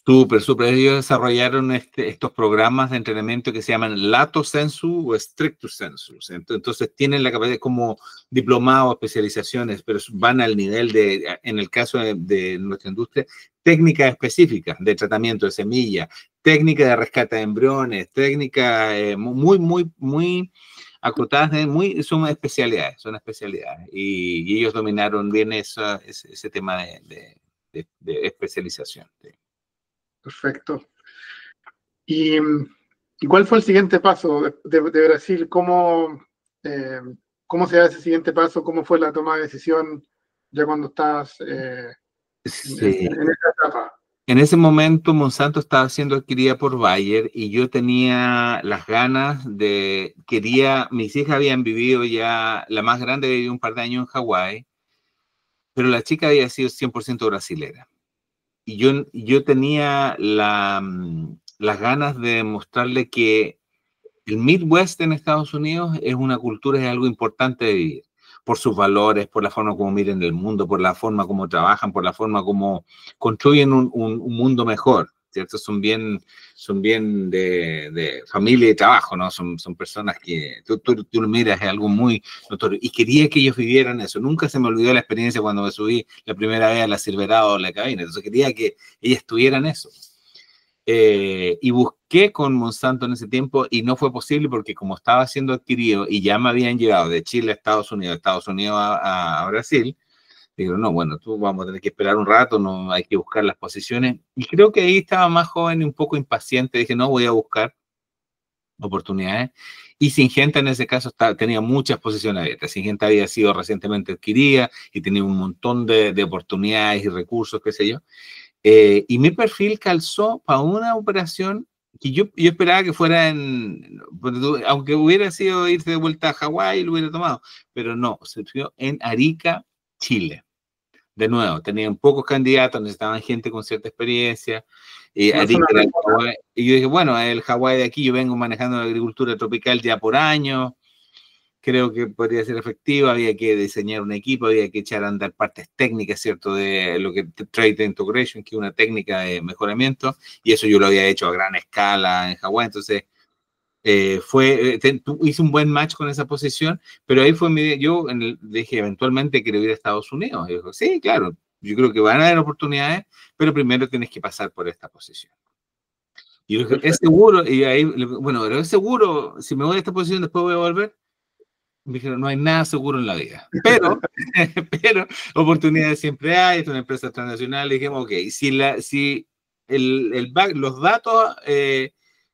Súper, súper. Ellos desarrollaron estos programas de entrenamiento que se llaman Lato Sensu o Strictus Sensus. Entonces tienen la capacidad como diplomados, especializaciones, pero van al nivel de, en el caso de nuestra industria, técnicas específicas de tratamiento de semilla, técnica de rescate de embriones, técnicas muy acotadas, son especialidades, y ellos dominaron bien ese tema de especialización. Perfecto. ¿Y, y cuál fue el siguiente paso de Brasil? ¿Cómo se da ese siguiente paso? ¿Cómo fue la toma de decisión ya cuando estás Sí. en esa etapa? En ese momento Monsanto estaba siendo adquirida por Bayer y yo tenía las ganas mis hijas habían vivido ya, la más grande vivió un par de años en Hawái, pero la chica había sido 100% brasilera. Y yo tenía las ganas de mostrarle que el Midwest en Estados Unidos es una cultura, es algo importante de vivir, por sus valores, por la forma como miran el mundo, por la forma como trabajan, por la forma como construyen un mundo mejor, ¿cierto? Son bien de familia y trabajo, ¿no? Son personas que tú lo miras, es algo muy notorio. Y quería que ellos vivieran eso. Nunca se me olvidó la experiencia cuando me subí la primera vez a la Silverado o la cabina. Entonces quería que ellas tuvieran eso. Y busqué con Monsanto en ese tiempo y no fue posible porque como estaba siendo adquirido y ya me habían llegado de Chile a Estados Unidos a Brasil, digo, no, bueno, tú vamos a tener que esperar un rato, no hay que buscar las posiciones. Y creo que ahí estaba más joven y un poco impaciente, dije, no, voy a buscar oportunidades. Y Syngenta en ese caso tenía muchas posiciones abiertas. Syngenta había sido recientemente adquirida y tenía un montón de oportunidades y recursos, qué sé yo. Y mi perfil calzó para una operación que yo esperaba que fuera aunque hubiera sido irse de vuelta a Hawái, lo hubiera tomado, pero no, se dio en Arica, Chile. De nuevo, tenían pocos candidatos, necesitaban gente con cierta experiencia. Arica era el Hawái, y yo dije, bueno, el Hawái de aquí, yo vengo manejando la agricultura tropical ya por años, creo que podría ser efectivo, había que diseñar un equipo, había que echar a andar partes técnicas, ¿cierto? De lo que Trade Integration, que es una técnica de mejoramiento, y eso yo lo había hecho a gran escala en Hawái, entonces hice un buen match con esa posición, pero ahí fue yo dije, eventualmente quiero ir a Estados Unidos, y dijo, sí, claro, yo creo que van a haber oportunidades, pero primero tienes que pasar por esta posición. Y yo dije, ¿es seguro? Y ahí, bueno, pero es seguro, si me voy a esta posición después voy a volver. Me dijeron, no hay nada seguro en la vida, pero oportunidades siempre hay, es una empresa transnacional, y dijimos, ok, si los datos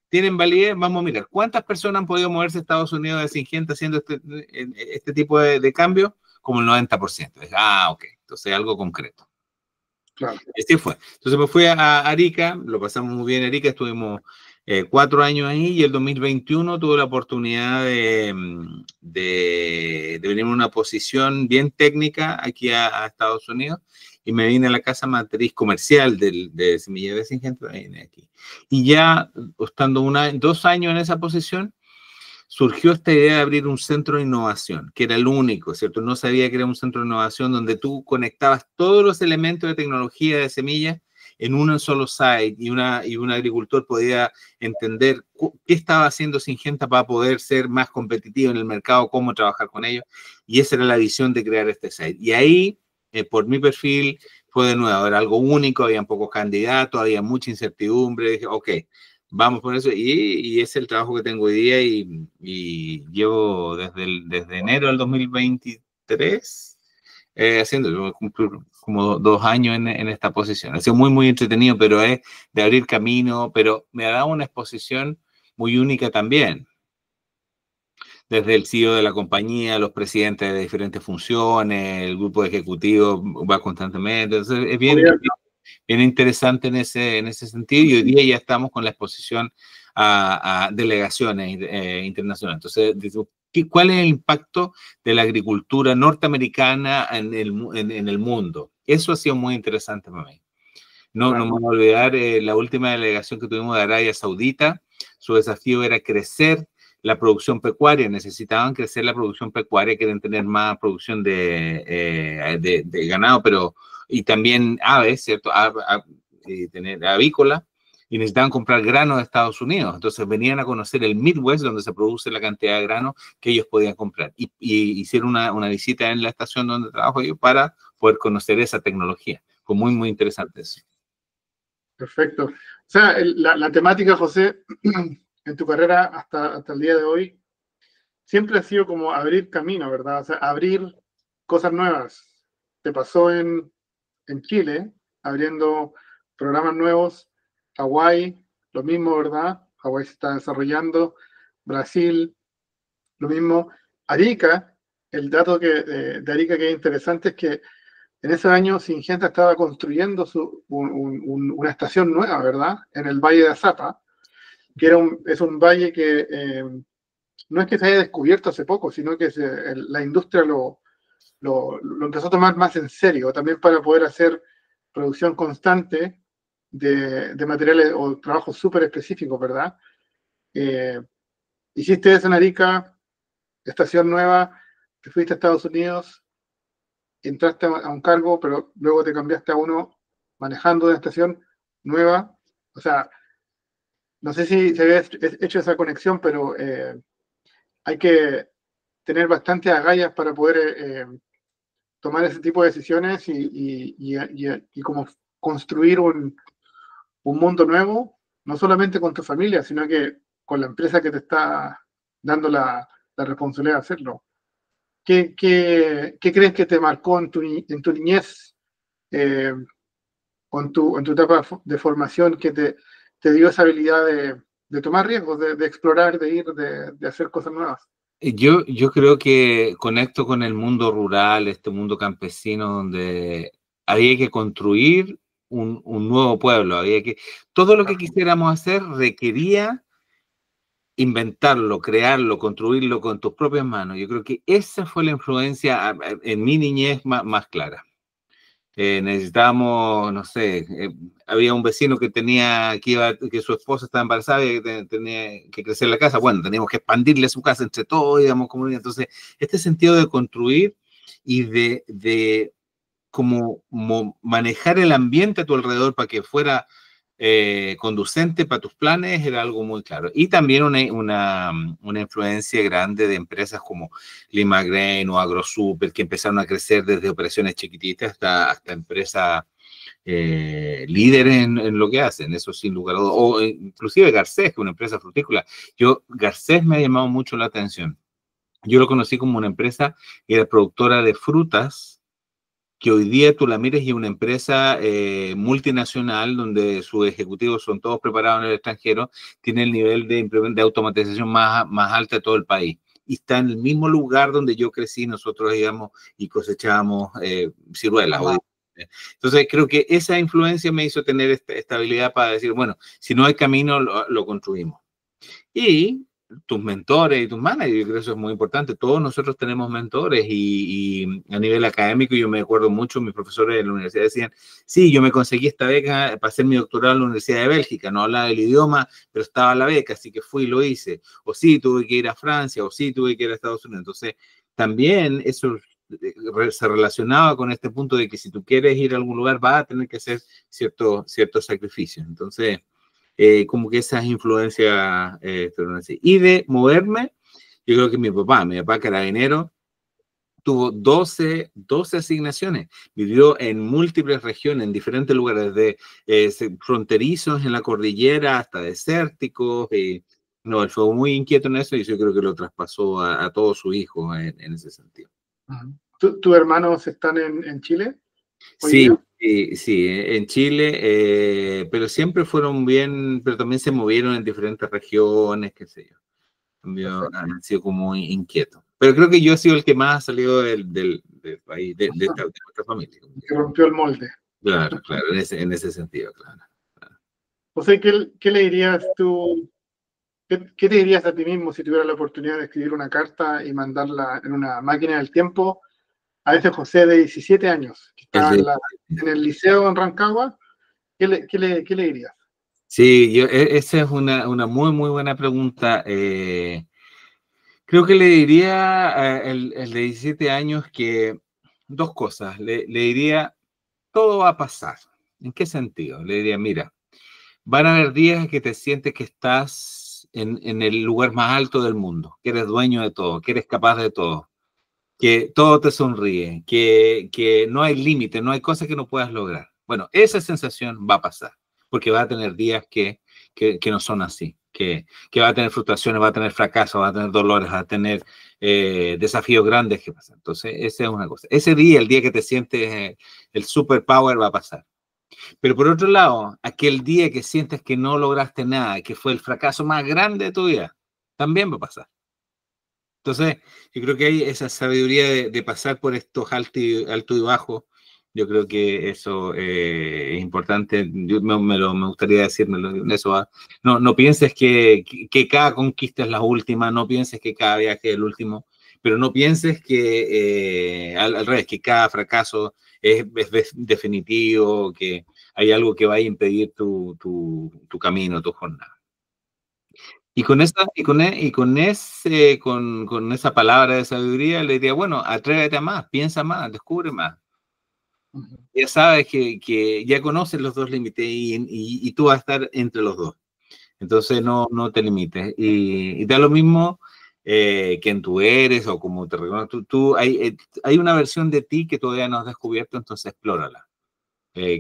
tienen validez, vamos a mirar, ¿cuántas personas han podido moverse a Estados Unidos de Syngenta haciendo este tipo de cambio? Como el 90%. Dije, ok, entonces algo concreto. Claro. Así fue. Entonces me fui a Arica, lo pasamos muy bien en Arica, estuvimos 4 años ahí y el 2021 tuve la oportunidad de venir en una posición bien técnica aquí a Estados Unidos y me vine a la casa matriz comercial de Semilla de Syngenta, vine aquí. Y ya estando 2 años en esa posición, surgió esta idea de abrir un centro de innovación, que era el único, ¿cierto? No sabía que era un centro de innovación donde tú conectabas todos los elementos de tecnología de semillas en un solo site y un agricultor podía entender qué estaba haciendo Syngenta para poder ser más competitivo en el mercado, cómo trabajar con ellos. Y esa era la visión de crear este site. Y ahí, por mi perfil, fue de nuevo, era algo único, había pocos candidatos, había mucha incertidumbre. Dije, ok, vamos por eso, y es el trabajo que tengo hoy día y llevo desde enero del 2023 haciendo, cumplo como 2 años en esta posición. Ha sido muy, muy entretenido, pero es de abrir camino, pero me ha dado una exposición muy única también. Desde el CEO de la compañía, los presidentes de diferentes funciones, el grupo ejecutivo va constantemente. Entonces, es bien interesante en ese sentido y hoy día ya estamos con la exposición a delegaciones internacionales. Entonces, ¿cuál es el impacto de la agricultura norteamericana en el mundo? Eso ha sido muy interesante para mí. No me voy a olvidar la última delegación que tuvimos de Arabia Saudita. Su desafío era crecer la producción pecuaria, necesitaban crecer la producción pecuaria, quieren tener más producción de ganado, pero y también aves, ¿cierto? Y tener avícola, y necesitaban comprar granos de Estados Unidos. Entonces venían a conocer el Midwest, donde se produce la cantidad de grano que ellos podían comprar. Y hicieron una visita en la estación donde trabajo yo para poder conocer esa tecnología. Fue muy, muy interesante eso. Perfecto. O sea, la temática, José, en tu carrera hasta el día de hoy, siempre ha sido como abrir camino, ¿verdad? O sea, abrir cosas nuevas. Te pasó en Chile, abriendo programas nuevos. Hawái, lo mismo, ¿verdad? Hawái se está desarrollando. Brasil, lo mismo. Arica, el dato de Arica que es interesante es que en ese año Syngenta estaba construyendo una estación nueva, ¿verdad? En el Valle de Azapa, que es un valle que no es que se haya descubierto hace poco, sino que la industria lo empezó a tomar más en serio, también para poder hacer producción constante de materiales o trabajos súper específicos, ¿verdad? Hiciste eso en Arica, estación nueva, te fuiste a Estados Unidos, entraste a un cargo, pero luego te cambiaste a uno manejando una estación nueva. O sea, no sé si se había hecho esa conexión, pero hay que tener bastantes agallas para poder tomar ese tipo de decisiones y como construir un mundo nuevo, no solamente con tu familia, sino que con la empresa que te está dando la responsabilidad de hacerlo. ¿Qué crees que te marcó en tu niñez, en tu etapa de formación, que te dio esa habilidad de tomar riesgos, de explorar, de ir, de hacer cosas nuevas? Yo creo que conecto con el mundo rural, este mundo campesino, donde había que construir un nuevo pueblo, todo lo que quisiéramos hacer requería inventarlo, crearlo, construirlo con tus propias manos. Yo creo que esa fue la influencia en mi niñez más clara. Necesitábamos, no sé, había un vecino que que su esposa estaba embarazada y tenía que crecer la casa. Bueno, teníamos que expandirle su casa entre todos, digamos, comunidad. Entonces, este sentido de construir y de como manejar el ambiente a tu alrededor para que fuera conducente para tus planes era algo muy claro. Y también una influencia grande de empresas como Limagrain o AgroSuper, que empezaron a crecer desde operaciones chiquititas hasta empresas líderes en lo que hacen, eso sin lugar a dudas. O inclusive Garcés, que es una empresa frutícola. Garcés me ha llamado mucho la atención. Yo lo conocí como una empresa que era productora de frutas, que hoy día tú la mires y una empresa multinacional donde sus ejecutivos son todos preparados en el extranjero, tiene el nivel de automatización más alto de todo el país. Y está en el mismo lugar donde yo crecí, nosotros, digamos, y cosechábamos ciruelas. Entonces, creo que esa influencia me hizo tener esta habilidad para decir, bueno, si no hay camino, lo construimos. Y tus mentores y tus managers, yo creo que eso es muy importante. Todos nosotros tenemos mentores y a nivel académico, yo me acuerdo mucho, mis profesores de la universidad decían, sí, yo me conseguí esta beca para hacer mi doctorado en la Universidad de Bélgica, no hablaba el idioma, pero estaba la beca, así que fui y lo hice. O sí, tuve que ir a Francia, o sí, tuve que ir a Estados Unidos. Entonces, también eso se relacionaba con este punto de que si tú quieres ir a algún lugar, vas a tener que hacer ciertos sacrificios. Entonces, como que esas influencias y de moverme, yo creo que mi papá carabinero, tuvo 12 asignaciones, vivió en múltiples regiones, en diferentes lugares, desde fronterizos en la cordillera hasta desérticos, no, él fue muy inquieto en eso y yo creo que lo traspasó a todos sus hijos en ese sentido. ¿Tus hermanos están en Chile? Sí, sí, en Chile, pero siempre fueron bien, pero también se movieron en diferentes regiones, qué sé yo. Han sido como inquietos. Pero creo que yo he sido el que más ha salido del país, de nuestra familia. Que rompió el molde. Claro, en ese sentido, claro. José, ¿qué le dirías tú? ¿Qué te dirías a ti mismo si tuvieras la oportunidad de escribir una carta y mandarla en una máquina del tiempo a ese José de 17 años, que está en el liceo en Rancagua? ¿Qué le dirías? Sí, esa es una muy, muy buena pregunta. Creo que le diría el de 17 años que dos cosas. Le diría, todo va a pasar. ¿En qué sentido? Le diría, mira, van a haber días que te sientes que estás en el lugar más alto del mundo, que eres dueño de todo, que eres capaz de todo, que todo te sonríe, que no hay límite, no hay cosas que no puedas lograr. Bueno, esa sensación va a pasar, porque va a tener días que no son así, que va a tener frustraciones, va a tener fracasos, va a tener dolores, va a tener desafíos grandes que pasan. Entonces, esa es una cosa. Ese día, el día que te sientes el superpower va a pasar. Pero por otro lado, aquel día que sientes que no lograste nada, que fue el fracaso más grande de tu vida, también va a pasar. Entonces, yo creo que hay esa sabiduría de pasar por estos alto y bajos. Yo creo que eso es importante. Yo me gustaría decírmelo. Eso no pienses que cada conquista es la última, no pienses que cada viaje es el último, pero no pienses que al revés, que cada fracaso es definitivo, que hay algo que va a impedir tu camino, tu jornada. Y con esa palabra de sabiduría le diría, bueno, atrévete a más, piensa más, descubre más. Ya sabes que ya conoces los dos límites y tú vas a estar entre los dos. Entonces no te limites. Y da lo mismo quién tú eres o cómo te reconoces. Hay una versión de ti que todavía no has descubierto, entonces explórala.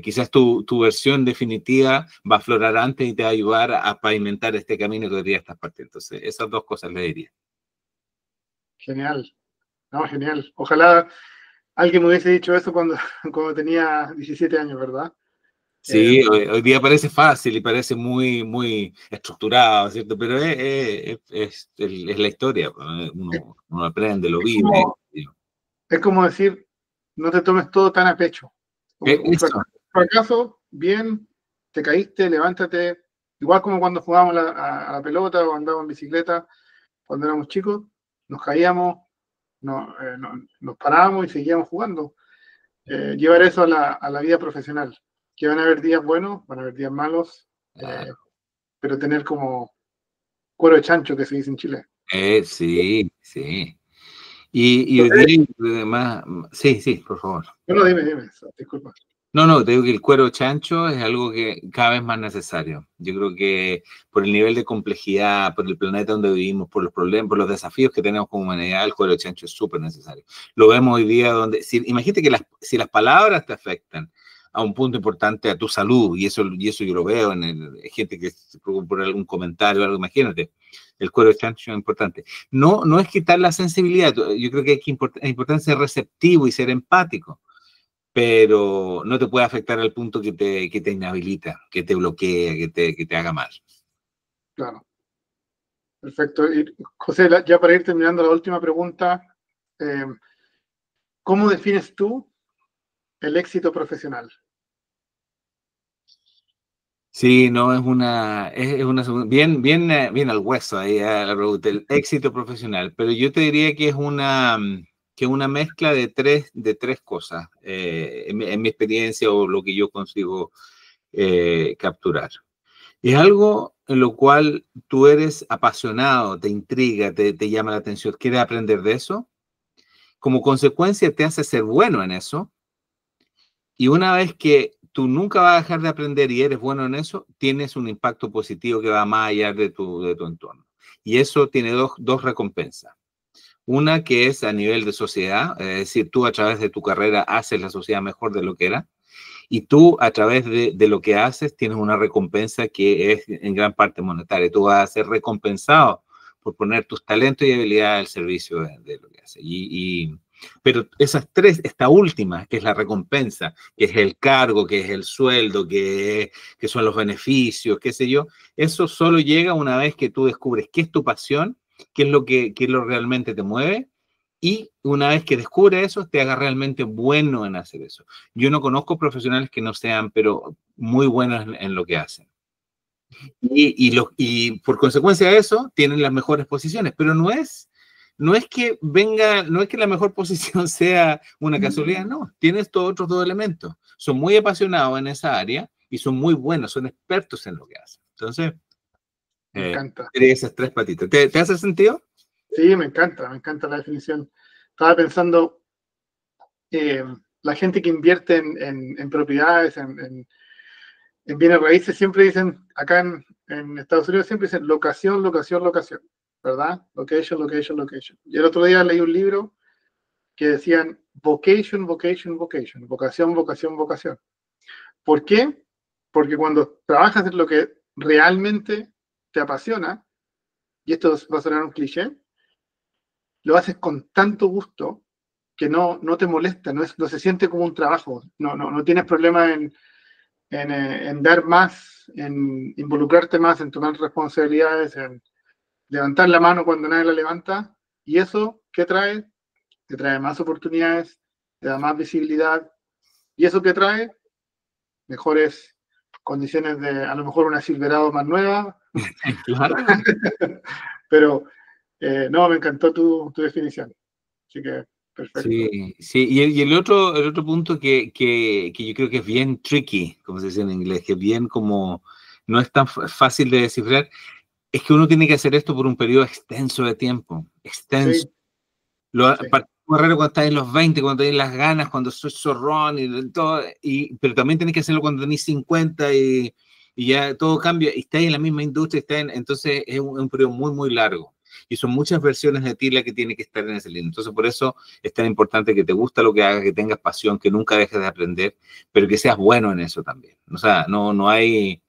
Quizás tu versión definitiva va a aflorar antes y te va a ayudar a pavimentar este camino que hoy día estás partiendo. Entonces, esas dos cosas le diría. Genial, no, genial. Ojalá alguien me hubiese dicho eso cuando tenía 17 años, ¿verdad? Sí, hoy día parece fácil y parece muy, muy estructurado, ¿cierto? Pero es la historia. Uno aprende, lo vive. Es como decir, no te tomes todo tan a pecho. Un fracaso, bien, te caíste, levántate. Igual como cuando jugábamos a la pelota o andábamos en bicicleta, cuando éramos chicos, nos caíamos, nos parábamos y seguíamos jugando. Llevar eso a la vida profesional, que van a haber días buenos, van a haber días malos, pero tener como cuero de chancho, que se dice en Chile. Sí, sí. Y hoy día, además, sí, por favor. No, dime, disculpa. No, te digo que el cuero chancho es algo que cada vez más necesario. Yo creo que por el nivel de complejidad, por el planeta donde vivimos, por los problemas, por los desafíos que tenemos como humanidad, el cuero chancho es súper necesario. Lo vemos hoy día donde, imagínate que si las palabras te afectan a un punto importante a tu salud, y eso yo lo veo en gente que se preocupa por algún comentario o algo, imagínate, el cuero chancho es importante. No es quitar la sensibilidad, yo creo que es importante ser receptivo y ser empático, pero no te puede afectar al punto que te inhabilita, que te bloquea, que te haga mal. Claro. Perfecto. Y, José, ya para ir terminando la última pregunta, ¿cómo defines tú el éxito profesional? Sí, no, es una bien al hueso ahí la pregunta, el éxito profesional, pero yo te diría que es una mezcla de tres cosas, en mi experiencia o lo que yo consigo capturar. Es algo en lo cual tú eres apasionado, te intriga, te llama la atención, quieres aprender de eso. Como consecuencia te hace ser bueno en eso. Y una vez que tú nunca vas a dejar de aprender y eres bueno en eso, tienes un impacto positivo que va más allá de tu entorno. Y eso tiene dos recompensas. Una que es a nivel de sociedad, es decir, tú a través de tu carrera haces la sociedad mejor de lo que era. Y tú, a través de lo que haces, tienes una recompensa que es en gran parte monetaria. Tú vas a ser recompensado por poner tus talentos y habilidades al servicio de lo que haces. Pero esas tres, esta última, que es la recompensa, que es el cargo, que es el sueldo, que son los beneficios, qué sé yo, eso solo llega una vez que tú descubres qué es tu pasión, qué es lo realmente te mueve. Y una vez que descubre eso, te haga realmente bueno en hacer eso. Yo no conozco profesionales que no sean, pero muy buenos en lo que hacen. Y por consecuencia de eso, tienen las mejores posiciones, pero no es que la mejor posición sea una casualidad, no. Tienes estos otros dos elementos. Son muy apasionados en esa área y son muy buenos, son expertos en lo que hacen. Entonces, Me encanta. esas tres patitas. ¿Te hace sentido? Sí, me encanta la definición. Estaba pensando, la gente que invierte en propiedades, en bienes raíces, siempre dicen, acá en Estados Unidos siempre dicen locación, locación, locación, ¿verdad? Location, location, location. Y el otro día leí un libro que decían vocation, vocation, vocation, vocación, vocación, vocación. ¿Por qué? Porque cuando trabajas en lo que realmente te apasiona, y esto va a sonar un cliché, lo haces con tanto gusto que no te molesta, no se siente como un trabajo, no tienes problema en dar más, en involucrarte más, en tomar responsabilidades, en levantar la mano cuando nadie la levanta, y eso, ¿qué trae? Te trae más oportunidades, te da más visibilidad, y eso que trae mejores condiciones de, a lo mejor una Silverado más nueva, Claro. pero no, me encantó tu definición, así que perfecto. Sí, sí. Y el otro punto que yo creo que es bien tricky, como se dice en inglés, que es bien como, no es tan fácil de descifrar, es que uno tiene que hacer esto por un periodo extenso de tiempo, extenso. Sí, sí, Muy raro cuando estás en los 20, cuando tenés las ganas, cuando sos zorrón y todo, pero también tenés que hacerlo cuando tenés 50 y ya todo cambia, y estás en la misma industria, entonces es un periodo muy, muy largo. Y son muchas versiones de ti las que tienen que estar en ese libro. Entonces, por eso es tan importante que te gusta lo que hagas, que tengas pasión, que nunca dejes de aprender, pero que seas bueno en eso también. O sea, no hay...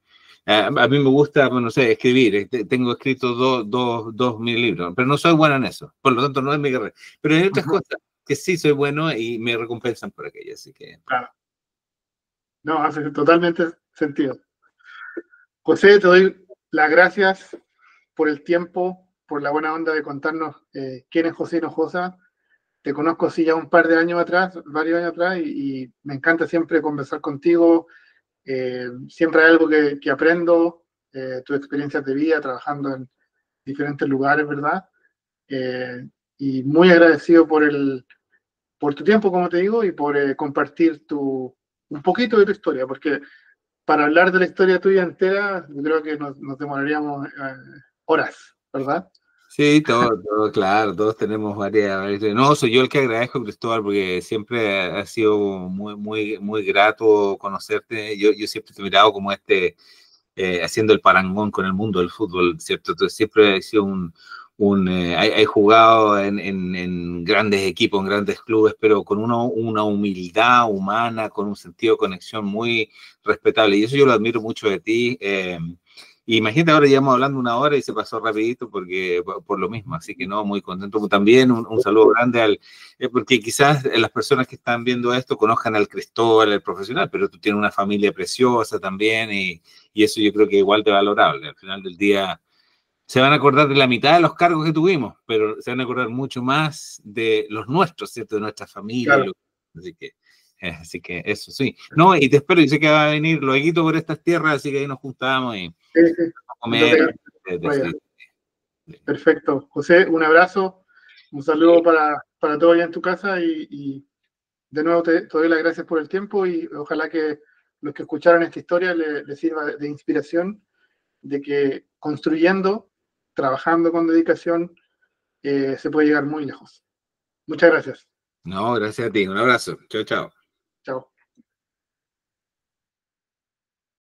A mí me gusta, bueno, no sé, escribir. Tengo escrito dos mil libros, pero no soy bueno en eso. Por lo tanto, no es mi carrera. Pero hay otras cosas que sí soy bueno y me recompensan por aquello. Así que, claro. No, hace totalmente sentido. José, te doy las gracias por el tiempo, por la buena onda de contarnos quién es José Hinojosa. Te conozco sí ya un par de años atrás, varios años atrás, y me encanta siempre conversar contigo. Siempre hay algo que aprendo, tus experiencias de vida, trabajando en diferentes lugares, ¿verdad? Y muy agradecido por tu tiempo, como te digo, y por compartir un poquito de tu historia, porque para hablar de la historia tuya entera, yo creo que nos demoraríamos horas, ¿verdad? sí, todo, claro, todos tenemos varias. No, soy yo el que agradezco, Cristóbal, porque siempre ha sido muy, muy, muy grato conocerte. Yo siempre te he mirado como haciendo el parangón con el mundo del fútbol, ¿cierto? Entonces siempre he sido he jugado en grandes equipos, en grandes clubes, pero con una humildad humana, con un sentido de conexión muy respetable. Y eso yo lo admiro mucho de ti. Imagínate, ahora llevamos hablando una hora y se pasó rapidito por lo mismo, así que no, muy contento. También un saludo grande porque quizás las personas que están viendo esto conozcan al Cristóbal, el profesional, pero tú tienes una familia preciosa también y eso yo creo que igual de valorable. Al final del día se van a acordar de la mitad de los cargos que tuvimos, pero se van a acordar mucho más de los nuestros, ¿cierto? De nuestra familia. Claro. Así que eso sí. No, y te espero, y sé que va a venir luego por estas tierras, así que ahí nos juntamos y Sí, sí, a cuando comer. tengas vaya. Perfecto. José, un abrazo, un saludo para todos allá en tu casa y de nuevo te doy las gracias por el tiempo y ojalá que los que escucharon esta historia les sirva de inspiración de que construyendo, trabajando con dedicación, se puede llegar muy lejos. Muchas gracias. No, gracias a ti. Un abrazo. Chao, chao.